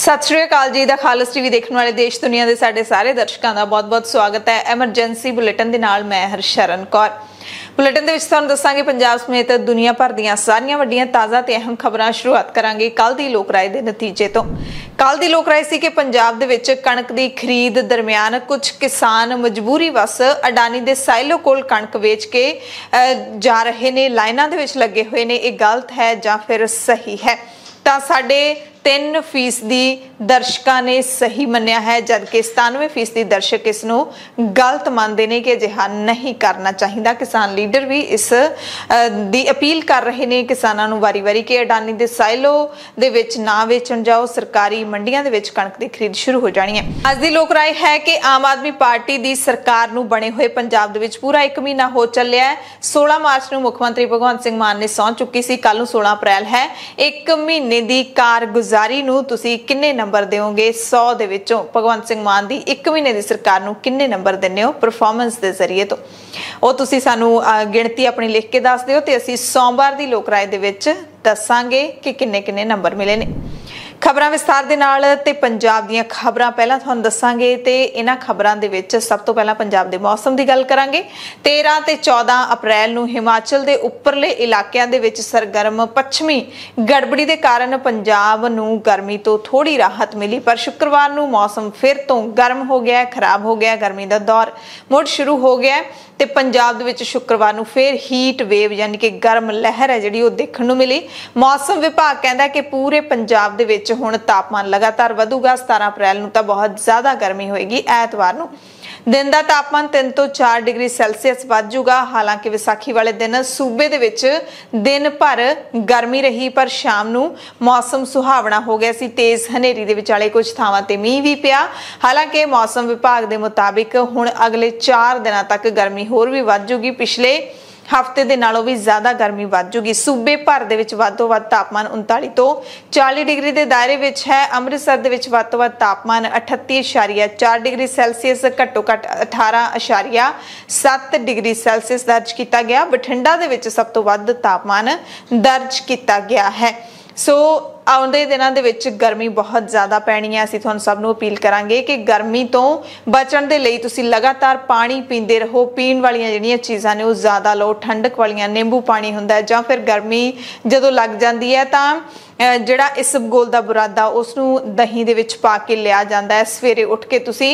सत श्री अकाल जी। The खालस TV देखने वाले देश दुनिया के साडे सारे दर्शकों का बहुत बहुत स्वागत है। एमरजेंसी बुलेटिन दे नाल मैं हरशरण कौर। बुलेटिन दे विच तुहानूं दस्सांगे पंजाब समेत दुनिया भर दीआं सारियां वड्डियां ताज़ा ते अहम खबरां। शुरुआत करांगे कल दी लोक राय दे नतीजे तो। कल दी लोक राय सी कि पंजाब दे विच कणक दी खरीद दरमियान कुछ किसान मजबूरी वस अडानी दे साइलो कोल कणक वेच के जा रहे ने, लाइनां दे विच लगे हुए ने। यह गलत है जां फिर सही है? तां साडे 3% दर्शकों ने सही मन्निया है, जबकि 97% दर्शक इसनों गलत मानते हैं कि अजिहा नहीं करना चाहिए। किसान लीडर भी इस दी अपील कर रहे हैं किसानों नूं वारी-वारी कि अडानी दे साइलो दे विच ना वेचण जाओ, सरकारी मंडियां दे विच कणक दी खरीद शुरू हो जानी है। अज दी लोक राय है कि आम आदमी पार्टी दी सरकार नूं बने हुए पंजाब दे विच पूरा 1 महीना हो चलिया है। 16 मार्च नूं मुख मंत्री भगवंत सिंह मान ने सौं चुकी सी, कल नूं 16 अप्रैल है। 1 महीने दी कारगुजारी नूं तुसीं किन्ने नंबर देओगे? 100 दे विचों भगवंत सिंह मान दी 1 महीने दी सरकार नूं किन्ने नंबर दिंदे हो परफॉर्मेंस दे जरिए तो? ਉਹ ਤੁਸੀਂ ਸਾਨੂੰ गिणती अपनी लिख के दस दिओ ते असीं सोमवार दी लोक राय दे विच दस्सांगे कि किन्ने किन्ने नंबर मिले ने। खबरां विस्तार दे नाल ते पंजाब दीआं खबरां पहलां तुहानूं दस्सांगे ते इन्हां खबरां दे विच सब तो पहलां पंजाब दे मौसम दी गल करांगे। 13 ते 14 अप्रैल नूं हिमाचल दे उपरले इलाकिਆਂ ਦੇ ਵਿੱਚ सरगर्म पश्चिमी गड़बड़ी ਦੇ ਕਾਰਨ पंजाब ਨੂੰ गर्मी ਤੋਂ थोड़ी राहत मिली, पर शुक्रवार ਨੂੰ मौसम फिर ਤੋਂ गर्म हो गया, खराब हो गया। गर्मी ਦਾ दौर ਮੁੜ शुरू हो गया ਤੇ ਪੰਜਾਬ ਦੇ ਵਿੱਚ शुक्रवार ਨੂੰ फिर हीट वेव यानी कि गर्म लहर है ਜਿਹੜੀ ਉਹ ਦੇਖਣ ਨੂੰ मिली। मौसम विभाग कहता कि पूरे पंजाब ਦੇ ਵਿੱਚ ਹੁਣ तापमान लगातार ਵਧੂਗਾ। 17 अप्रैल ਨੂੰ ਤਾਂ बहुत ज़्यादा गर्मी होएगी। ਐਤਵਾਰ ਨੂੰ दिन का तापमान 3 ਤੋਂ 4 डिग्री सैल्सीਅਸ ਵੱਧ ਜਾਊਗਾ। हालांकि विसाखी वाले दिन सूबे ਦੇ ਵਿੱਚ दिन भर गर्मी रही, पर शाम ਨੂੰ मौसम सुहावना हो गया सी। तेज हनेरी ਦੇ ਵਿਚਾਲੇ कुछ ਥਾਵਾਂ ਤੇ ਮੀਂਹ ਵੀ ਪਿਆ। हालांकि मौसम विभाग ਦੇ मुताबिक ਹੁਣ अगले 4 दिनों तक गर्मी होर भी ਵੱਧ ਜਾਊਗੀ। पिछले हफ्ते दे नालों भी ज्यादा गर्मी वध जूगी। सूबे भर दे विच वध तो वध तापमान 39 तो 40 डिग्री के दायरे विच है। अमृतसर दे विच वध तो वध तापमान 38.4 डिग्री सैल्सीअस, घट्टो घट्ट 18.7 डिग्री सैल्सीअस दर्ज किया गया। बठिंडा दे विच सब तो वध तापमान दर्ज किया गया है। सो आउंदे दिनां दे विच गर्मी बहुत ज़्यादा पैनी है। असीं तुहानूं सब नूं अपील करांगे कि गर्मी तो बचण दे लई तुसीं लगातार पानी पींदे रहो। पीण वालियां जिहड़ियां चीज़ां ने वो ज़्यादा लो, ठंडक वालियां नींबू पानी हुंदा है, जां फिर गर्मी जदों लग जांदी है तां ਜਿਹੜਾ इसबगोल ਦਾ बुरादा उसनूं दही ਦੇ ਵਿੱਚ ਪਾ ਕੇ ਲਿਆ ਜਾਂਦਾ ਹੈ। ਸਵੇਰੇ ਉੱਠ ਕੇ ਤੁਸੀਂ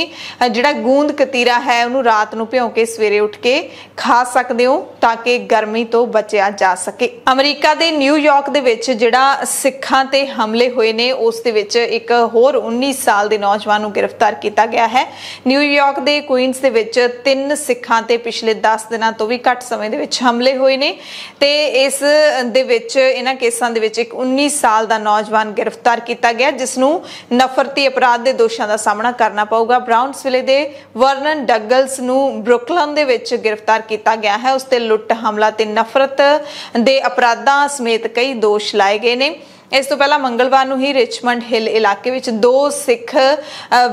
ਜਿਹੜਾ ਗੂੰਦ ਕਤੀਰਾ ਹੈ ਉਹਨੂੰ ਰਾਤ ਨੂੰ ਭਿਓ ਕੇ ਸਵੇਰੇ ਉੱਠ ਕੇ ਖਾ ਸਕਦੇ ਹੋ ਤਾਂ ਕਿ ਗਰਮੀ ਤੋਂ ਬਚਿਆ ਜਾ ਸਕੇ। ਅਮਰੀਕਾ ਦੇ ਨਿਊਯਾਰਕ ਦੇ ਵਿੱਚ ਜਿਹੜਾ ਸਿੱਖਾਂ ਤੇ ਹਮਲੇ ਹੋਏ ਨੇ ਉਸ ਦੇ ਵਿੱਚ ਇੱਕ ਹੋਰ 19 ਸਾਲ ਦੇ ਨੌਜਵਾਨ ਨੂੰ ਗ੍ਰਿਫਤਾਰ ਕੀਤਾ ਗਿਆ ਹੈ। ਨਿਊਯਾਰਕ ਦੇ ਕੁਈਨਸ ਦੇ ਵਿੱਚ 3 ਸਿੱਖਾਂ ਤੇ ਪਿਛਲੇ 10 ਦਿਨਾਂ ਤੋਂ ਵੀ ਘੱਟ ਸਮੇਂ ਦੇ ਵਿੱਚ ਹਮਲੇ ਹੋਏ ਨੇ ਤੇ ਇਸ ਦੇ ਵਿੱਚ ਇਹਨਾਂ ਕੇਸਾਂ ਦੇ ਵਿੱਚ ਇੱਕ 19 ਸਾਲ ਦਾ ਨੌਜਵਾਨ गिरफ्तार किया गया, जिसनू नफरती अपराध के दोषों का सामना करना पऊगा। ब्राउन्सविले दे वर्नन डगल्स नू ब्रुकलिन दे विच गिरफ्तार किया गया है। उसते लुट हमला ते नफरत दे अपराधां समेत कई दोष लाए गए ने। इस तो पहला मंगलवार नूं ही रिचमंड हिल इलाके विच 2 सिख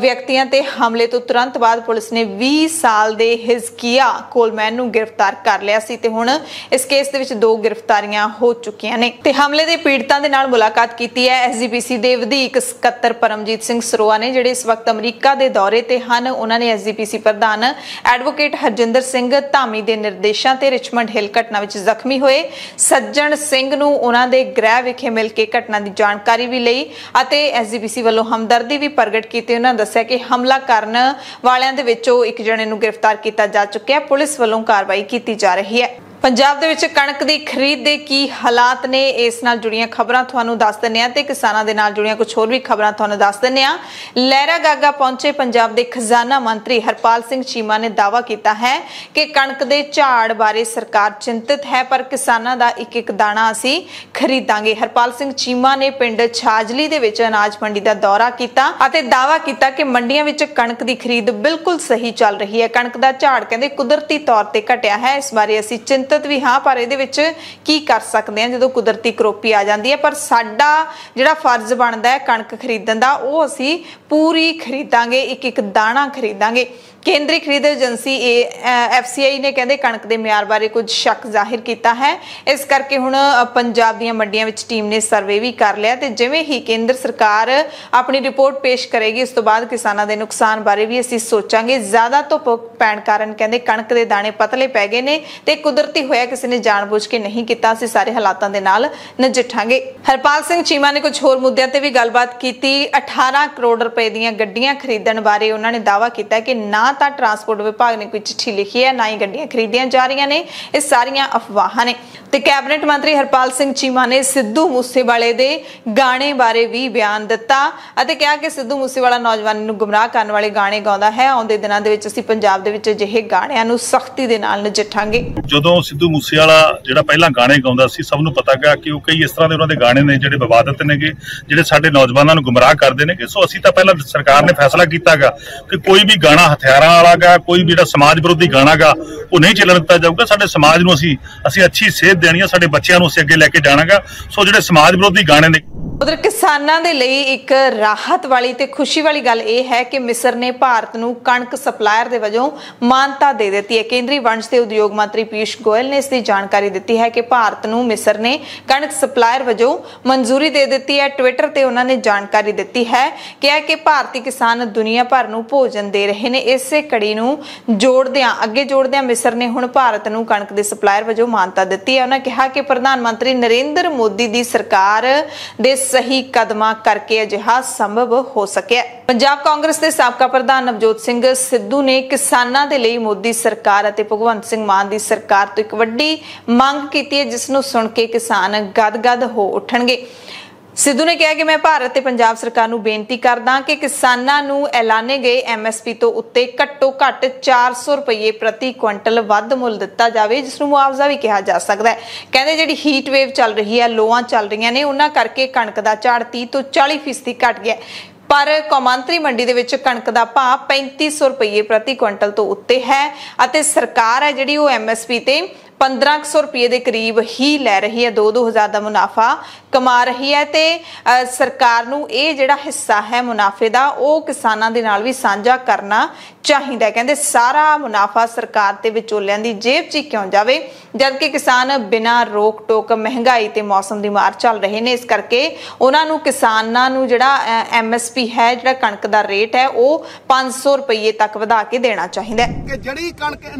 व्यक्तियों ते हमले तो तुरंत बाद पुलिस ने 20 साल दे हिजकिया कोलमैन नूं गिरफ्तार कर लिया सी ते हुण इस केस दे विच 2 गिरफ्तारियां हो चुकियां ने ते हमले दे पीड़ितां दे नाल मुलाकात कीती है। SGPC दे वधीक सकत्तर परमजीत सिंह सरोआ ने, जिहड़े इस वक्त अमरीका दे दौरे ते हन। उन्हां ने SGPC प्रधान एडवोकेट हरजिंदर सिंह धामी दे निर्देशां ते रिचमंड हिल घटना विच जख्मी होए सज्जन सिंह नूं उन्हां दे गृह विखे मिल के ਦੀ ਜਾਣਕਾਰੀ ਵੀ ਲਈ ਅਤੇ SGPC ਵੱਲੋਂ ਹਮਦਰਦੀ ਵੀ ਪ੍ਰਗਟ ਕੀਤੀ। ਉਹਨਾਂ ਦੱਸਿਆ ਕਿ ਹਮਲਾ ਕਰਨ ਵਾਲਿਆਂ ਦੇ ਵਿੱਚੋਂ ਇੱਕ ਜਣੇ ਨੂੰ ਗ੍ਰਿਫਤਾਰ ਕੀਤਾ ਜਾ ਚੁੱਕਿਆ ਹੈ। ਪੁਲਿਸ ਵੱਲੋਂ ਕਾਰਵਾਈ ਕੀਤੀ ਜਾ ਰਹੀ ਹੈ। पंजाब दे विच कणक दी खरीद दे की हालात ने, इस नाल जुड़ियां खबरां तुहानूं दस दिंदे आ ते किसानां दे नाल जुड़ियां कुछ होर भी खबरां तुहानूं दस दिंदे आ। लहरा गागा पहुंचे पंजाब दे खजाना मंत्री हरपाल सिंह चीमा ने दावा किया है कि कणक दे झाड़ बारे सरकार चिंतित है, पर किसानां दा एक एक दाणा असीं खरीदांगे। हरपाल सिंह चीमा ने पिंड छाजली दे विच अनाज मंडी दा दौरा कीता अते दावा कीता कि मंडियां विच कणक दी खरीद बिल्कुल सही चल रही है। कणक दा झाड़ कहंदे कुदरती तौर ते घटिया है, इस बारे असीं चिंतित भी हाँ, पर इहदे विच की कर सकते हैं जदों कुदरती करੋਪੀ आ जाती है। पर साडा जिहड़ा फर्ज बनता है कणक खरीदण दा, वो असीं पूरी खरीदांगे, एक एक दाना खरीदांगे। केंद्री खरीद एजेंसी FCI ने कहते कणक के म्यार बारे कुछ शक जाहिर किया है, इस करके हुण पंजाब दीआं मंडियां विच टीम ने सर्वे भी कर लिया ते जिवें ही केंद्र सरकार अपनी रिपोर्ट पेश करेगी उस तो बाद किसानां दे नुकसान बारे भी असीं सोचांगे। ज़्यादा धुप्प पैण कारण कहते कणक के दाने पतले पै गए ने ते कुदरती होया किसी ने जानबूझ के नहीं किया, असीं सारे हालातां दे नाल नजिठांगे। हरपाल सिंह चीमा ने कुछ होर मुद्दों ते भी गलबात की। 18 करोड़ रुपए दीआं गड्डियां खरीदण बारे उन्होंने दावा किया कि ना तो ट्रांसपोर्ट विभाग ने कोई चिट्ठी लिखी है, ना ही गड्डियां खरीदियां जा रही ने, ये सारियां अफवाहां ने। ते कैबिनेट मंत्री हरपाल सिंह चीमा ने सिद्धू मूसेवाले दे गाने बारे भी बयान दिता अते कहा कि सिद्धू मूसेवाला नौजवानों नूं गुमराह करने वाले गाने गाउंदा है। आउंदे दिनां दे विच असीं पंजाब दे विच अजिहे गाणिਆਂ नूं सख्ती दे नाल नजिठांगे। ਜਦੋਂ ਸਿੱਧੂ ਮੂਸੇਵਾਲਾ ਜਿਹੜਾ ਪਹਿਲਾਂ ਗਾਣੇ ਗਾਉਂਦਾ ਸੀ, ਸਭ ਨੂੰ ਪਤਾ ਗਿਆ ਕਿ ਉਹ ਕਈ ਇਸ ਤਰ੍ਹਾਂ ਦੇ ਉਹਨਾਂ ਦੇ ਗਾਣੇ ਨੇ ਜਿਹੜੇ ਵਿਵਾਦਤ ਨੇਗੇ, ਜਿਹੜੇ ਸਾਡੇ ਨੌਜਵਾਨਾਂ ਨੂੰ ਗੁੰਮਰਾਹ ਕਰਦੇ ਨੇਗੇ। ਸੋ ਅਸੀਂ ਤਾਂ ਪਹਿਲਾਂ ਸਰਕਾਰ ਨੇ ਫੈਸਲਾ ਕੀਤਾਗਾ ਕਿ ਕੋਈ ਵੀ ਗਾਣਾ ਹਥਿਆਰਾਂ ਵਾਲਾ ਗਾ, ਕੋਈ ਵੀ ਜਿਹੜਾ ਸਮਾਜ ਵਿਰੋਧੀ ਗਾਣਾ ਗਾ, ਉਹ ਨਹੀਂ ਚੱਲਣ ਦਿੱਤਾ ਜਾਊਗਾ। ਸਾਡੇ ਸਮਾਜ ਨੂੰ ਅਸੀਂ ਅੱਛੀ ਸੇਧ ਦੇਣੀ ਆ, ਸਾਡੇ ਬੱਚਿਆਂ ਨੂੰ ਅਸੀਂ ਅੱਗੇ ਲੈ ਕੇ ਜਾਣਾਗਾ। ਸੋ ਜਿਹੜੇ ਸਮਾਜ ਵਿਰੋਧੀ ਗਾਣੇ ਨੇ। उधर किसानां दे लई एक राहत वाली ते खुशी वाली गल यह है कि मिस्र ने भारत नूं कणक सप्लायर दे वजों मानता दे दी है। केंद्रीय वणज ते उद्योग मंत्री पीयूष गोयल ने इसकी जानकारी दी है कि भारत नूं मिस्र ने कणक सप्लायर वजों मंजूरी दे दी है। ट्विटर ते उन्होंने जानकारी दी है कि भारतीय किसान दुनिया भर नूं भोजन दे रहे हैं। इसे कड़ी नूं जोड़दियां मिस्र ने हुण भारत नूं कणक दे सप्लायर वजों मानता दी है। उन्होंने कहा कि प्रधानमंत्री नरेंद्र मोदी दी सरकार दे सही कदम करके अजिहा संभव हो सकिया। पंजाब कांग्रेस के साबका प्रधान नवजोत सिंह सिद्धू ने किसानां दे लई मोदी सरकार अते भगवंत सिंह मान दी सरकार तो एक वड्डी मंग की है, जिसनूं सुण के किसान गदगद हो उठणगे। सिद्धू ने कहा कि मैं भारत ते पंजाब सरकार नूं बेनती करदा कि किसानां नूं ऐलाने गए MSP तो उत्ते घट्टो घट्ट 400 रुपये प्रति क्विंटल वध मुल दिता जाए, जिसनूं मुआवजा भी कहा जा सकता है। कहते जिहड़ी हीट वेव चल रही है, लोआं चल रही ने, उन्हां करके कणक दा झाड़ 30 तो 40% घट गया। पर कौमांतरी मंडी दे विच कणक दा भाव 3500 रुपये प्रति क्विंटल तो उत्ते है अते सरकार है जिहड़ी वो MSP ते 1500 रुपये के करीब ही लै रही है। 2-2 हज़ार का मुनाफा कमा रही है। तो सरकार नूं ये जिहड़ा हिस्सा है मुनाफे का वो किसानां दे नाल भी साझा करना चाहिए। कहते सारा मुनाफा सरकार ते विचोलियां दी जेब च क्यों जावे, जबकि किसान बिना रोक टोक महंगाई ते मौसम दी मार चल रहे हैं। इस करके उन्हां नूं किसानां नूं जिहड़ा MSP है, जिहड़ा कणक दा रेट है, वो 500 रुपये तक वधा के देना चाहिए। कि जिहड़ी कणक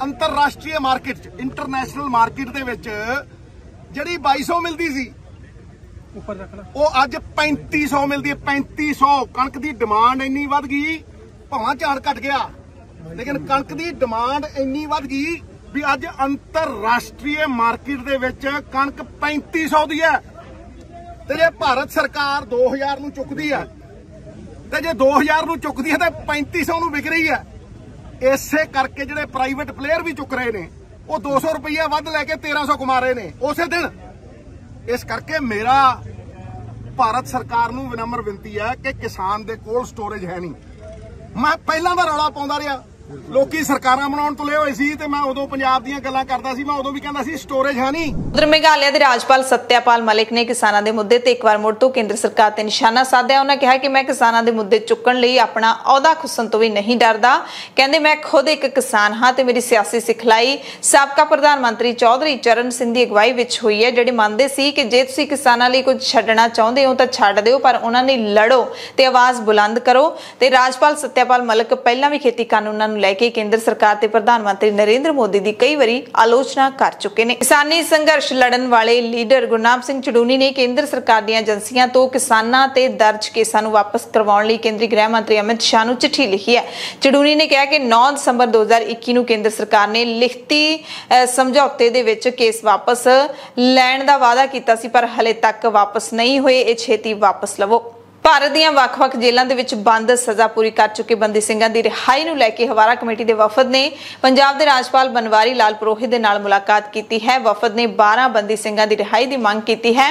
अंतरराष्ट्रीय मार्केट इंटरनेशनल मार्केट दे विच जिहड़ी 2200 मिलदी सी, वो अज 3500 मिलदी है। 3500 कणक दी डिमांड इन्नी वध गई, भावां झाड़ घट गया, लेकिन कणक दी डिमांड इन्नी वध गई भी अज अंतरराष्ट्रीय मार्केट दे विच कणक 3500 दी है। ते जे भारत सरकार 2000 नूं चुकदी है, ते जे 2000 नूं चुकदी है, ते 3500 नूं विक रही है। इसे करके जिहड़े प्राइवेट प्लेयर भी चुक रहे ने, वो 200 रुपया वध लैके 1300 कमा रहे ने उसे दिन। इस करके मेरा भारत सरकार नूं विनम्र विनती है कि किसान दे कोल स्टोरेज है नहीं। मैं पहला दा रौला पाउंदा रहा, लोकी सरकारां बनाउण तुले होए सी ते मैं उदों पंजाब दीयां गल्लां करदा सी, मैं उदों भी कहंदा सी स्टोरेज है नहीं। उधर मेघालय के राज्यपाल सत्यपाल मलिक ने किसानों के मुद्दे ते एक बार मुड़ तो केंद्र सरकार ते निशाना साधा। उन्होंने कहा कि मैं किसानों के मुद्दे चुकण लई अपना अहुदा खुस्सन तो भी नहीं डरदा। कहंदे मैं खुद एक किसान हाँ ते मेरी सियासी सिखलाई साबका प्रधानमंत्री चौधरी चरण सिंह की अगवाई विच हुई है, जिहड़े मंनदे सी कि जे तुसीं किसानां लई कुछ छड्डना चाहुंदे हो तां छड्ड दिओ, पर उन्हां ने लड़ो ते आवाज़ बुलंद करो। ते राज्यपाल सत्यपाल मलिक पहलां भी खेती कानूनां नूं लैके केंद्र सरकार ते प्रधानमंत्री नरेंद्र मोदी की कई बारी आलोचना कर चुके हैं। किसानी संघर्ष लड़न वाले लीडर गुरनाम सिंह चड़ूनी ने केंद्र सरकार दी एजेंसियां तो किसानां ते दर्ज केसां नूं वापस करवाउण लई केंद्रीय गृह मंत्री अमित शाह नूं चिट्ठी लिखी है। चड़ूनी ने कहा कि 9 दिसंबर 2021 नूं केंद्र सरकार ने लिखती समझौते दे विच केस वापस लैण दा वादा कीता सी, पर हले तक वापस नहीं होए। ये छेती वापस लवो। भारत दीआं ਵੱਖ-ਵੱਖ जेलों ਦੇ ਵਿੱਚ ਬੰਦ सज़ा पूरी कर चुके बंदी ਸਿੰਘਾਂ ਦੀ रिहाई ਨੂੰ ਲੈ ਕੇ ਹਵਾਰਾ कमेटी ਦੇ ਵਫਦ ਨੇ पंजाब ਦੇ ਰਾਜਪਾਲ बनवारी लाल पुरोहित ਦੇ ਨਾਲ मुलाकात की है। वफद ने 12 बंदी ਸਿੰਘਾਂ ਦੀ रिहाई की मांग की है।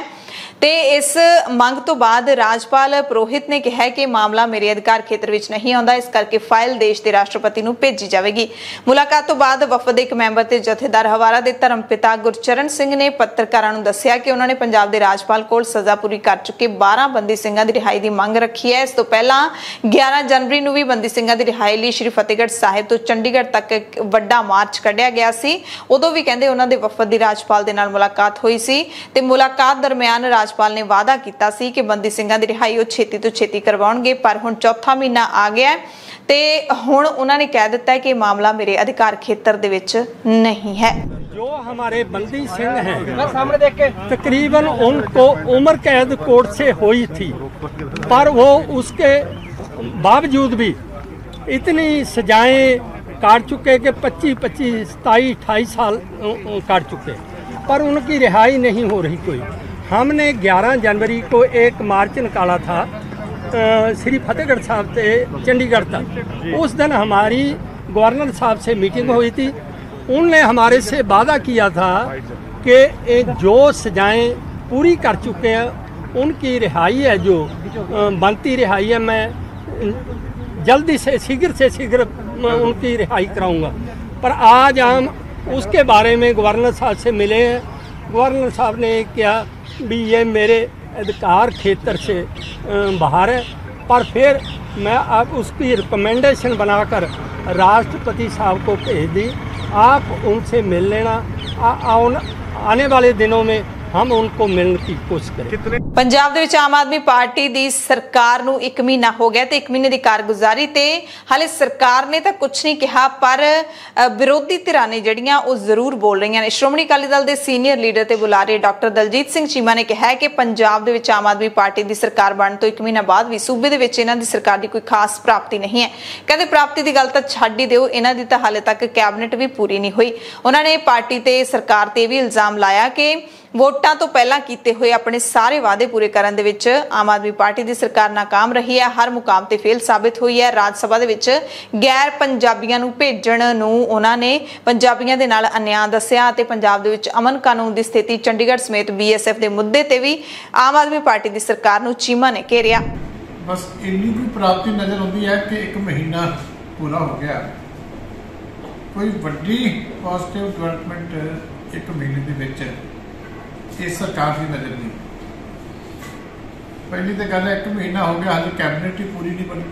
ਤੇ ਇਸ ਮੰਗ ਤੋਂ ਬਾਅਦ ਰਾਜਪਾਲ ਪੁਰੋਹਿਤ ਨੇ ਕਿਹਾ ਕਿ ਮਾਮਲਾ ਮੇਰੇ ਅਧਿਕਾਰ ਖੇਤਰ ਵਿੱਚ ਨਹੀਂ ਆਉਂਦਾ, ਇਸ ਕਰਕੇ ਫਾਈਲ ਦੇਸ਼ ਦੇ ਰਾਸ਼ਟਰਪਤੀ ਨੂੰ ਭੇਜੀ ਜਾਵੇਗੀ। ਮੁਲਾਕਾਤ ਤੋਂ ਬਾਅਦ ਵਫਦ ਦੇ ਇੱਕ ਮੈਂਬਰ ਤੇ ਜਥੇਦਾਰ ਹਵਾਰਾ ਦੇ ਧਰਮਪਿਤਾ ਗੁਰਚਰਨ ਸਿੰਘ ਨੇ ਪੱਤਰਕਾਰਾਂ ਨੂੰ ਦੱਸਿਆ ਕਿ ਉਹਨਾਂ ਨੇ ਪੰਜਾਬ ਦੇ ਰਾਜਪਾਲ ਕੋਲ ਸਜ਼ਾ ਪੂਰੀ ਕਰ ਚੁੱਕੇ 12 ਬੰਦੀ ਸਿੰਘਾਂ ਦੀ ਰਿਹਾਈ ਦੀ ਮੰਗ ਰੱਖੀ ਹੈ। ਇਸ ਤੋਂ ਪਹਿਲਾਂ 11 ਜਨਵਰੀ ਨੂੰ ਵੀ ਬੰਦੀ ਸਿੰਘਾਂ ਦੀ ਰਿਹਾਈ ਲਈ ਸ਼੍ਰੀ ਫਤਿਹਗੜ੍ਹ ਸਾਹਿਬ ਤੋਂ ਚੰਡੀਗੜ੍ਹ ਤੱਕ ਇੱਕ ਵੱਡਾ ਮਾਰਚ ਕੱਢਿਆ ਗਿਆ ਸੀ। ਉਦੋਂ ਵੀ ਕਹਿੰਦੇ ਉਹਨਾਂ ਦੇ ਵਫਦ ਦੀ ਰਾਜਪਾਲ ਦੇ ਨਾਲ ਮੁਲਾਕਾਤ ਹੋਈ ਸੀ ਤੇ ਮੁਲਾਕਾਤ ਦਰਮਿਆਨ ਰਾਜਪਾਲ ਨੇ ਵਾਅਦਾ ਕੀਤਾ ਸੀ ਕਿ ਬੰਦੀ ਸਿੰਘਾਂ ਦੀ ਰਿਹਾਈ ਉਹ ਛੇਤੀ ਤੋਂ ਛੇਤੀ ਕਰਵਾਉਣਗੇ, ਪਰ ਹੁਣ ਚੌਥਾ ਮਹੀਨਾ ਆ ਗਿਆ ਤੇ ਹੁਣ ਉਹਨਾਂ ਨੇ ਕਹਿ ਦਿੱਤਾ ਹੈ कि मामला मेरे अधिकार क्षेत्र दे विच नहीं है। जो हमारे बंदी सिंह हैं सामने देख के तकरीबन उनको उम्र कैद कोर्ट से हुई थी, पर वो उसके बावजूद भी इतनी सजाएं काट चुके कि 25, 27, 28 साल काट चुके, पर उनकी रिहाई नहीं हो रही कोई। हमने 11 जनवरी को एक मार्च निकाला था श्री फतेहगढ़ साहब से चंडीगढ़ तक। उस दिन हमारी गवर्नर साहब से मीटिंग हुई थी। उनने हमारे से वादा किया था कि जो सजाएं पूरी कर चुके हैं उनकी रिहाई है, जो बनती रिहाई है, मैं जल्दी से शीघ्र उनकी रिहाई कराऊंगा। पर आज हम उसके बारे में गवर्नर साहब से मिले हैं। गवर्नर साहब ने क्या भी ये मेरे अधिकार क्षेत्र से बाहर है, पर फिर मैं अब उसकी रिकमेंडेशन बनाकर राष्ट्रपति साहब को भेज दी। आप उनसे मिल लेना, आने वाले दिनों में हम उनको मिलने की कोशिश करें। पंजाब दे विच आम आदमी पार्टी दी सरकार नूं 1 महीना हो गया ते 1 महीने दी कारगुजारी ते हाले सरकार ने तां कुछ नहीं कहा, पर विरोधी धिरां ने जड़ियां ओह जरूर बोल रही हैं। श्रोमणी अकाली दल दे सीनियर लीडर ते बुलारे डॉक्टर दलजीत सिंह चीमा ने कहा है कि पंजाब दे विच आम आदमी पार्टी दी सरकार बनन तो 1 महीना बाद भी सूबे दे विच इन्हां दी सरकार दी कोई खास प्राप्ति नहीं है। कहते प्राप्ति दी गल तां छड्ड ही दिओ, इन्हां दी तां हाले तक कैबिनेट भी पूरी नहीं हुई। उन्हां ने पार्टी ते सरकार ते भी इल्जाम लाया कि वोटां तो पहला कीते हुए अपने सारे वादे पूरे करन दे विच आम आदमी पार्टी दी सरकार नाकाम रही है, हर मुकाम ते फेल साबित हुई है। राज सभा दे विच गैर पंजाबियां नूं भेजण नूं उन्हां ने पंजाबियां दे नाल अन्याय दस्सिया ते पंजाब दे विच अमन कानून दी स्थिति चंडीगढ़ समेत BSF दे मुद्दे ते भी आम आदमी पार्टी दी सरकार नूं चीमा ने घेरिया। बस इन्नी कोई प्राप्ति नजर आती है कि 1 महीना पूरा हो गया, कोई वड्डी पॉजिटिव डेवलपमेंट 1 महीने दे विच इस सरकार की नजर नहीं। पहली तो गल है 1 महीना हो गया हाले कैबिनेट ही पूरी नहीं बनी।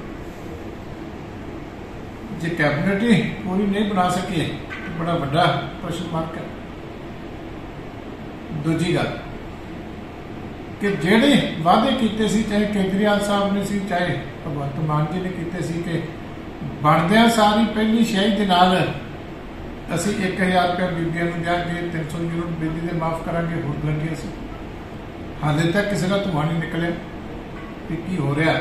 जे कैबिनेट ही पूरी नहीं बना सके तो बड़ा बड़ा क्वेश्चन मार्क है। दूजी गल कि जेड़े वादे कीते सी, चाहे केजरीवाल साहब ने सी, चाहे भगवंत मान जी ने कीते सी कि बनदियां सारी पहली शही दे नाल ਅਸੀਂ 1000 रुपया बीबियां ਨੂੰ ਦਿਆਂਗੇ, 300 यूनिट बिजली ਦੇ ਮਾਫ ਕਰਾਂਗੇ, ਹੋਰ ਲੱਗੀਆਂ ਸੀ। ਹਾਲੇ ਤੱਕ ਕਿਸੇ ਦਾ ਧੂੰਆਂ ਨਹੀਂ ਨਿਕਲਿਆ ਕਿ ਕੀ ਹੋ ਰਿਹਾ।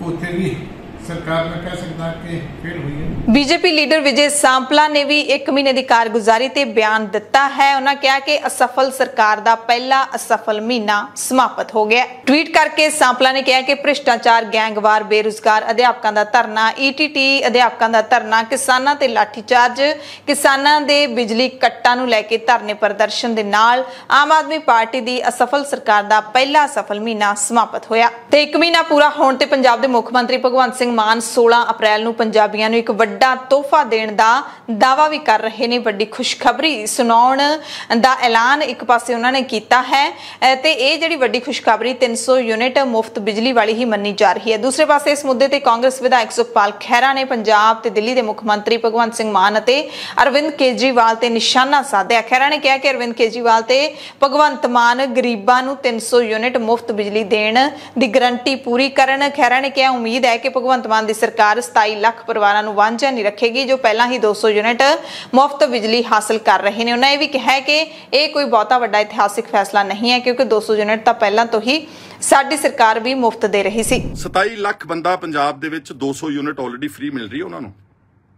ਉੱਥੇ ਵੀ सरकार में कह सकता कि फेल हुई है। बीजेपी लीडर विजय सांपला ने भी 1 महीने की कारगुजारी ते बयान दिता है। उन्होंने कहा कि असफल सरकार दा पहला असफल महीना समाप्त हो गया। ट्वीट करके सांपला ने कहा कि भ्रिष्टाचार, गैंगवार, बेरोजगार अध्यापकों का धरना, ETT अध्यापकों का धरना, किसानां ते लाठीचार्ज, किसानां दे बिजली कट्टां नूं लैके धरने प्रदर्शन दे नाल आम आदमी पार्टी दी असफल सरकार दा पहला असफल महीना समाप्त होया। ते 1 महीना पूरा होण ते पंजाब दे मुख मंत्री भगवंत सिंह मान 16 अप्रैल ਨੂੰ ਪੰਜਾਬੀਆਂ ਨੂੰ ਇੱਕ ਵੱਡਾ ਤੋਹਫਾ ਦੇਣ ਦਾ ਦਾਅਵਾ ਵੀ ਕਰ ਰਹੇ ਨੇ। ਵੱਡੀ ਖੁਸ਼ਖਬਰੀ ਸੁਣਾਉਣ ਦਾ ਐਲਾਨ ਇੱਕ ਪਾਸੇ ਉਹਨਾਂ ਨੇ ਕੀਤਾ ਹੈ ਤੇ ਇਹ ਜਿਹੜੀ ਵੱਡੀ ਖੁਸ਼ਖਬਰੀ 300 ਯੂਨਿਟ ਮੁਫਤ ਬਿਜਲੀ ਵਾਲੀ ਹੀ ਮੰਨੀ ਜਾ ਰਹੀ ਹੈ। ਦੂਸਰੇ ਪਾਸੇ ਇਸ ਮੁੱਦੇ ਤੇ ਕਾਂਗਰਸ ਵਿਧਾਇਕ ਸੁਖਪਾਲ ਖਹਿਰਾ ਨੇ ਪੰਜਾਬ ਤੇ ਦਿੱਲੀ ਦੇ ਮੁੱਖ ਮੰਤਰੀ ਭਗਵੰਤ ਸਿੰਘ ਮਾਨ ਅਤੇ ਅਰਵਿੰਦ ਕੇਜਰੀਵਾਲ ਤੇ ਨਿਸ਼ਾਨਾ ਸਾਧਿਆ। ਖਹਿਰਾ ਨੇ ਕਿਹਾ ਕਿ ਅਰਵਿੰਦ ਕੇਜਰੀਵਾਲ ਤੇ ਭਗਵੰਤ ਮਾਨ ਗਰੀਬਾਂ ਨੂੰ 300 ਯੂਨਿਟ ਮੁਫਤ ਬਿਜਲੀ ਦੇਣ ਦੀ ਗਰੰਟੀ ਪੂਰੀ ਕਰਨ। ਖਹਿਰਾ ਨੇ ਕਿਹਾ ਉਮੀਦ ਹੈ ਕਿ ਭਗਵੰਤ मान दी सरकार 27 लाख परिवारों को वांझा नहीं रखेगी जो पहला ही 200 यूनिट मुफ्त बिजली हासिल कर रहे हैं। उन्होंने यह भी कहा कि यह कोई बहुता बड़ा इतिहासिक फैसला नहीं है क्योंकि 200 यूनिट तो पहला तो ही साडी सरकार भी मुफ्त दे रही सी। 27 ਲੱਖ ਬੰਦਾ ਪੰਜਾਬ ਦੇ ਵਿੱਚ 200 ਯੂਨਿਟ ਆਲਰੇਡੀ ਫ੍ਰੀ ਮਿਲ ਰਹੀ ਹੈ ਉਹਨਾਂ ਨੂੰ।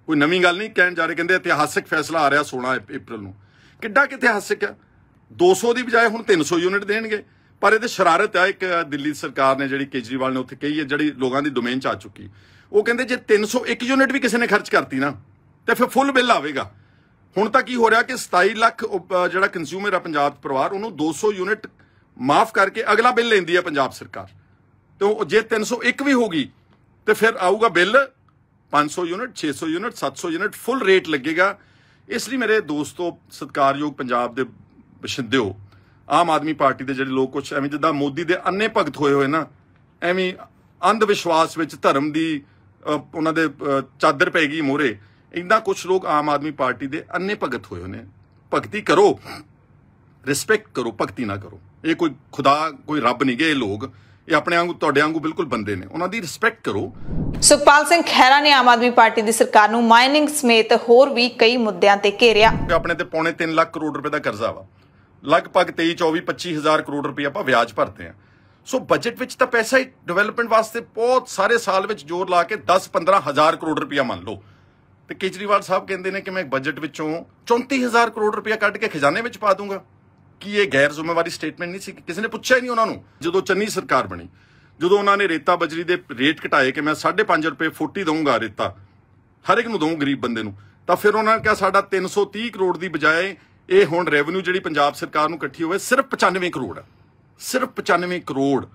ਕੋਈ ਨਵੀਂ ਗੱਲ ਨਹੀਂ ਕਹਿਣ ਜਾ ਰਹੇ। ਕਹਿੰਦੇ ਇਤਿਹਾਸਿਕ ਫੈਸਲਾ ਆ ਰਿਹਾ 16 ਅਪ੍ਰੈਲ ਨੂੰ। ਕਿੱਡਾ ਕਿ ਇਤਿਹਾਸਿਕ ਹੈ। 200 ਦੀ ਬਜਾਏ ਹੁਣ 300 ਯੂਨਿਟ ਦੇਣਗੇ। ਪਰ ਇਹਦੇ ਸ਼ਰਾਰਤ ਆ ਇੱਕ ਦਿੱਲੀ ਸਰਕਾਰ ਨੇ ਜਿਹੜੀ ਕੇਜਰੀਵਾਲ ਨੇ ਉੱਥੇ ਕਹੀ ਹੈ, ਜਿਹੜੀ ਲੋਕਾਂ ਦੀ ਡੋਮੇਨ 'ਚ ਆ ਚੁੱਕੀ। ਉਹ ਕਹਿੰਦੇ ਜੇ 301 ਯੂਨਿਟ ਵੀ ਕਿਸੇ ਨੇ ਖਰਚ ਕਰਤੀ ਨਾ ਤੇ ਫਿਰ ਫੁੱਲ ਬਿੱਲ ਆਵੇਗਾ। ਹੁਣ ਤਾਂ ਕੀ ਹੋ ਰਿਹਾ ਕਿ 27 ਲੱਖ ਜਿਹੜਾ ਕੰਜ਼ਿਊਮਰ ਆ ਪੰਜਾਬ ਪਰਿਵਾਰ ਉਹਨੂੰ 200 ਯੂਨਿਟ ਮਾਫ ਕਰਕੇ ਅਗਲਾ ਬਿੱਲ ਲੈਂਦੀ ਹੈ ਪੰਜਾਬ ਸਰਕਾਰ। ਤੇ ਜੇ 301 ਵੀ ਹੋਗੀ ਤੇ ਫਿਰ ਆਊਗਾ bill 500 unit, 600 unit, 700 unit, full rate ਲੱਗੇਗਾ। ਇਸ ਲਈ ਮੇਰੇ ਦੋਸਤੋ, ਸਤਿਕਾਰਯੋਗ ਪੰਜਾਬ ਦੇ ਬਸ਼ਿੰਦਿਓ, ਆਮ ਆਦਮੀ ਪਾਰਟੀ ਦੇ ਜਿਹੜੇ ਲੋਕ ਕੁਛ ਐਵੇਂ ਜਿੱਦਾਂ ਮੋਦੀ ਦੇ ਅੰਨੇ ਭਗਤ ਹੋਏ ਹੋਏ ਨਾ, ਐਵੇਂ ਅੰਧ ਵਿਸ਼ਵਾਸ ਵਿੱਚ ਧਰਮ ਦੀ ਉਹਨਾਂ ਦੇ ਚਾਦਰ ਪੈ ਗਈ ਮੋਹਰੇ, ਇੱਦਾਂ ਕੁਛ ਲੋਕ ਆਮ ਆਦਮੀ ਪਾਰਟੀ ਦੇ ਅੰਨੇ ਭਗਤ ਹੋਏ ਨੇ। ਭਗਤੀ ਕਰੋ, ਰਿਸਪੈਕਟ ਕਰੋ, ਭਗਤੀ ਨਾ ਕਰੋ। ਇਹ ਕੋਈ ਖੁਦਾ, ਕੋਈ ਰੱਬ ਨਹੀਂ ਗੇ ਇਹ ਲੋਕ, ਇਹ ਆਪਣੇ ਵਾਂਗੂ ਤੁਹਾਡੇ ਵਾਂਗੂ ਬਿਲਕੁਲ ਬੰਦੇ ਨੇ, ਉਹਨਾਂ ਦੀ ਰਿਸਪੈਕਟ ਕਰੋ। ਸੁਖਪਾਲ ਸਿੰਘ ਖਹਿਰਾ ਨੇ ਆਮ ਆਦਮੀ ਪਾਰਟੀ ਦੀ ਸਰਕਾਰ ਨੂੰ ਮਾਈਨਿੰਗ ਸਮੇਤ ਹੋਰ ਵੀ ਕਈ ਮੁੱਦਿਆਂ ਤੇ ਘੇਰਿਆ। ਆਪਣੇ ਤੇ ਪੌਣੇ 3 ਲੱਖ ਕਰੋੜ ਰੁਪਏ ਦਾ ਕਰਜ਼ਾ ਵਾ, ਲਗਭਗ 23, 24, 25 ਹਜ਼ਾਰ ਕਰੋੜ ਰੁਪਏ ਆਪਾਂ ਵਿਆਜ ਭਰਦੇ ਆ। ਸੋ ਬਜਟ ਵਿੱਚ ਤਾਂ ਪੈਸਾ ਹੀ ਡਿਵੈਲਪਮੈਂਟ ਵਾਸਤੇ ਬਹੁਤ ਸਾਰੇ ਸਾਲ ਵਿੱਚ ਜ਼ੋਰ ਲਾ ਕੇ 10-15 ਹਜ਼ਾਰ ਕਰੋੜ ਰੁਪਇਆ ਮੰਨ ਲਓ, ਤੇ ਕੇਜਰੀਵਾਲ ਸਾਹਿਬ ਕਹਿੰਦੇ ਨੇ ਕਿ ਮੈਂ ਬਜਟ ਵਿੱਚੋਂ 34,000 ਕਰੋੜ ਰੁਪਇਆ ਕੱਢ ਕੇ ਖਜ਼ਾਨੇ ਵਿੱਚ ਪਾ ਦੂੰਗਾ। ਕੀ ਇਹ ਗੈਰ ਜ਼ਿੰਮੇਵਾਰੀ ਸਟੇਟਮੈਂਟ ਨਹੀਂ ਸੀ? ਕਿਸੇ ਨੇ ਪੁੱਛਿਆ ਹੀ ਨਹੀਂ ਉਹਨਾਂ ਨੂੰ। ਜਦੋਂ ਚੰਨੀ ਸਰਕਾਰ ਬਣੀ, ਜਦੋਂ ਉਹਨਾਂ ਨੇ ਰੇਤਾ ਬਜਰੀ ਦੇ ਰੇਟ ਘਟਾਏ ਕਿ ਮੈਂ 5.5 ਰੁਪਏ ਫੁੱਟ ਹੀ ਦਊਂਗਾ ਰੇਤਾ, ਹਰ ਇੱਕ ਨੂੰ ਦਊਂ ਗਰੀਬ ਬੰਦੇ ਨੂੰ, ਤਾਂ ਫਿਰ ਉਹਨਾਂ ਨੇ ਕਿਹਾ ਸਾਡਾ 330 ਕਰੋੜ ਦੀ ਬਜਾਏ ਇਹ ਹੁਣ ਰੈਵਨਿਊ ਜਿਹੜੀ ਪੰਜਾਬ ਸਰਕਾਰ ਨੂੰ ਇਕੱਠੀ ਹੋਵੇ ਸਿਰਫ 95 ਕਰੋੜ ਹੈ, ਸਿਰਫ 95 ਕਰੋੜ।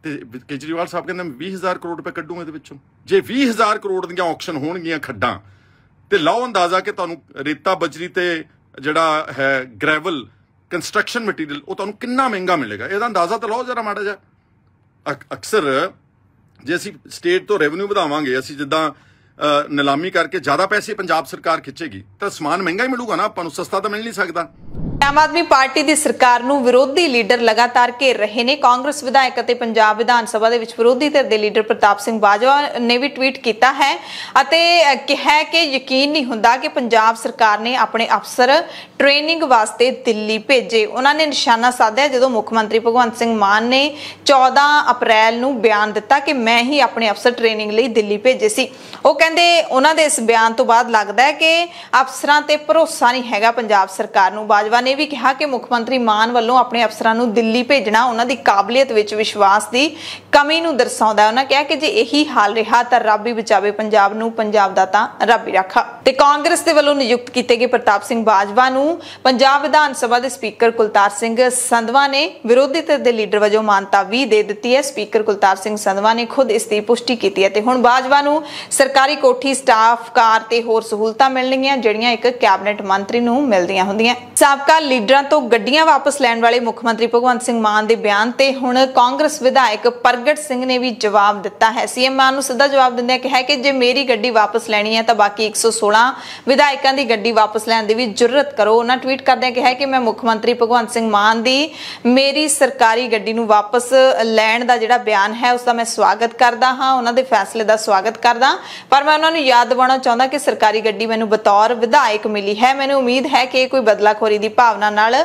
ਤੇ ਕੇਜਰੀਵਾਲ ਸਾਹਿਬ ਕਹਿੰਦੇ ਮੈਂ 20,000 ਕਰੋੜ ਰੁਪਏ ਕੱਢੂਗਾ ਇਹਦੇ ਵਿੱਚੋਂ। ਜੇ 20,000 ਕਰੋੜ ਦੀਆਂ ਆਕਸ਼ਨ ਹੋਣਗੀਆਂ ਖੱਡਾਂ, ਤੇ ਲਾਓ ਅੰਦਾਜ਼ਾ ਕਿ ਤੁਹਾਨੂੰ ਰੇਤਾ ਬਜਰੀ ਤੇ ਜਿਹੜਾ ਹੈ ਗ੍ਰੈਵਲ ਕੰਸਟਰਕਸ਼ਨ ਮਟੀਰੀਅਲ ਉਹ ਤੁਹਾਨੂੰ ਕਿੰਨਾ ਮਹਿੰਗਾ ਮਿਲੇਗਾ। ਇਹਦਾ ਅੰਦਾਜ਼ਾ ਤਾਂ ਲਾਓ ਜਰਾ ਮਾੜਾ ਜਿਹਾ। ਅਕਸਰ ਜੇ ਅਸੀਂ ਸਟੇਟ ਤੋਂ ਰੈਵਨਿਊ ਵਧਾਵਾਂਗੇ, ਅਸੀਂ ਜਿੱਦਾਂ ਨਿਲਾਮੀ ਕਰਕੇ ਜ਼ਿਆਦਾ ਪੈਸੇ ਪੰਜਾਬ ਸਰਕਾਰ ਖਿੱਚੇਗੀ, ਤਾਂ ਸਮਾਨ ਮਹਿੰਗਾ ਹੀ ਮਿਲੂਗਾ ਨਾ, ਆਪਾਂ ਨੂੰ ਸਸਤਾ ਤਾਂ ਮਿਲ ਨਹੀਂ ਸਕਦਾ। ਆਮ ਆਦਮੀ ਪਾਰਟੀ ਦੀ ਸਰਕਾਰ ਨੂੰ ਵਿਰੋਧੀ ਲੀਡਰ ਲਗਾਤਾਰ ਘੇਰ ਰਹੇ ਨੇ। ਕਾਂਗਰਸ ਵਿਧਾਇਕ ਅਤੇ ਪੰਜਾਬ ਵਿਧਾਨ ਸਭਾ ਦੇ ਵਿੱਚ ਵਿਰੋਧੀ ਧਿਰ ਦੇ ਲੀਡਰ ਪ੍ਰਤਾਪ ਸਿੰਘ ਬਾਜਵਾ ਨੇ ਵੀ ਟਵੀਟ ਕੀਤਾ ਹੈ ਅਤੇ ਕਿਹਾ ਕਿ ਯਕੀਨ ਨਹੀਂ ਹੁੰਦਾ ਕਿ ਪੰਜਾਬ ਸਰਕਾਰ ਨੇ ਆਪਣੇ ਅਫਸਰ ਟ੍ਰੇਨਿੰਗ ਵਾਸਤੇ ਦਿੱਲੀ ਭੇਜੇ। ਉਹਨਾਂ ਨੇ ਨਿਸ਼ਾਨਾ ਸਾਧਿਆ ਜਦੋਂ ਮੁੱਖ ਮੰਤਰੀ ਭਗਵੰਤ ਸਿੰਘ ਮਾਨ ਨੇ 14 ਅਪ੍ਰੈਲ ਨੂੰ ਬਿਆਨ ਦਿੱਤਾ ਕਿ ਮੈਂ ਹੀ ਆਪਣੇ ਅਫਸਰ ਟ੍ਰੇਨਿੰਗ ਲਈ ਦਿੱਲੀ ਭੇਜੇ ਸੀ। ਉਹ ਕਹਿੰਦੇ ਉਹਨਾਂ ਦੇ ਇਸ ਬਿਆਨ ਤੋਂ ਬਾਅਦ ਲੱਗਦਾ ਹੈ ਕਿ ਅਫਸਰਾਂ ਤੇ ਭਰੋਸਾ ਨਹੀਂ ਹੈਗਾ ਪੰਜਾਬ ਸਰਕਾਰ ਨੂੰ। ਬਾਜਵਾ ਨੇ ਵੀ ਕਿਹਾ ਕਿ ਮੁੱਖ ਮੰਤਰੀ ਮਾਨ ਵੱਲੋਂ ਆਪਣੇ ਅਫਸਰਾਂ ਨੂੰ ਦਿੱਲੀ ਭੇਜਣਾ ਉਹਨਾਂ ਦੀ ਕਾਬਲੀਅਤ ਵਿੱਚ ਵਿਸ਼ਵਾਸ ਦੀ ਕਮੀ ਨੂੰ ਦਰਸਾਉਂਦਾ ਹੈ। ਉਹਨਾਂ ਕਿਹਾ ਕਿ ਜੇ ਇਹੀ ਹਾਲ ਰਿਹਾ ਤਾਂ ਰੱਬ ਹੀ ਬਚਾਵੇ ਪੰਜਾਬ ਨੂੰ, ਪੰਜਾਬ ਦਾ ਤਾਂ ਰੱਬ ਹੀ ਰਾਖਾ। ਤੇ ਕਾਂਗਰਸ ਦੇ ਵੱਲੋਂ ਨਿਯੁਕਤ ਕੀਤੇ ਗਏ ਪ੍ਰਤਾਪ ਸਿੰਘ ਬਾਜਵਾ ਨੂੰ ਪੰਜਾਬ ਵਿਧਾਨ ਸਭਾ ਦੇ ਸਪੀਕਰ ਕੁਲਤਾਰ ਸਿੰਘ ਸੰਧਵਾ ਨੇ ਵਿਰੋਧੀ ਧਿਰ ਦੇ ਲੀਡਰ ਵਜੋਂ ਮਾਨਤਾ ਵੀ ਦੇ ਦਿੱਤੀ ਹੈ। ਸਪੀਕਰ ਕੁਲਤਾਰ ਸਿੰਘ ਸੰਧਵਾ ਨੇ ਖੁਦ ਇਸ ਦੀ ਪੁਸ਼ਟੀ ਕੀਤੀ ਹੈ ਤੇ ਹੁਣ ਬਾਜਵਾ ਨੂੰ ਸਰਕਾਰੀ ਕੋਠੀ, ਸਟਾਫ ਕਾਰ ਤੇ ਹੋਰ ਸਹੂਲਤਾਂ ਮਿਲਣਗੀਆਂ ਜਿਹੜੀਆਂ ਇੱਕ ਕੈਬਨਿਟ ਮੰਤਰੀ ਨੂੰ ਮਿਲਦੀਆਂ ਹੁੰਦੀਆਂ। ਸਾਬਕਾ ਲੀਡਰਾਂ ਤੋਂ ਗੱਡੀਆਂ ਵਾਪਸ ਲੈਣ ਵਾਲੇ ਮੁੱਖ ਮੰਤਰੀ ਭਗਵੰਤ ਸਿੰਘ ਮਾਨ ਦੇ ਬਿਆਨ ਤੇ ਹੁਣ ਕਾਂਗਰਸ ਵਿਧਾਇਕ ਪ੍ਰਗਟ ਸਿੰਘ ਨੇ ਵੀ ਜਵਾਬ ਦਿੱਤਾ ਹੈ। ਸੀਐਮ ਮਾਨ ਨੂੰ ਸਿੱਧਾ ਜਵਾਬ ਦਿੰਦਿਆਂ ਕਿਹਾ ਕਿ ਜੇ ਮੇਰੀ ਗੱਡੀ ਵਾਪਸ ਲੈਣੀ ਹੈ ਤਾਂ ਬਾਕੀ 116 ਵਿਧਾਇਕਾਂ ਦੀ ਗੱਡੀ ਵਾਪਸ ਲੈਣ ਦੀ ਵੀ ਜੁਰਤ ਕਰੋ। ਉਹਨਾਂ ਟਵੀਟ ਕਰਦਿਆਂ ਕਿਹਾ ਕਿ ਮੈਂ ਮੁੱਖ ਮੰਤਰੀ ਭਗਵੰਤ ਸਿੰਘ ਮਾਨ ਦੀ ਮੇਰੀ ਸਰਕਾਰੀ ਗੱਡੀ ਨੂੰ ਵਾਪਸ ਲੈਣ ਦਾ ਜਿਹੜਾ ਬਿਆਨ ਹੈ ਉਸ ਦਾ ਮੈਂ ਸਵਾਗਤ ਕਰਦਾ ਹਾਂ, ਉਹਨਾਂ ਦੇ ਫੈਸਲੇ ਦਾ ਸਵਾਗਤ ਕਰਦਾ, ਪਰ ਮੈਂ ਉਹਨਾਂ ਨੂੰ ਯਾਦ ਦਿਵਾਉਣਾ ਚਾਹੁੰਦਾ ਕਿ ਸਰਕਾਰੀ ਗੱਡੀ ਮੈਨੂੰ ਬਤੌਰ ਵਿਧਾਇਕ ਮਿਲੀ ਹੈ। ਮੈਨੂੰ ਉਮੀਦ ਹੈ ਕਿ ਇਹ ਕੋਈ ਬਦਲਾਖੋਰੀ ਦੀ ਭਾਵਨਾ ਨਾਲ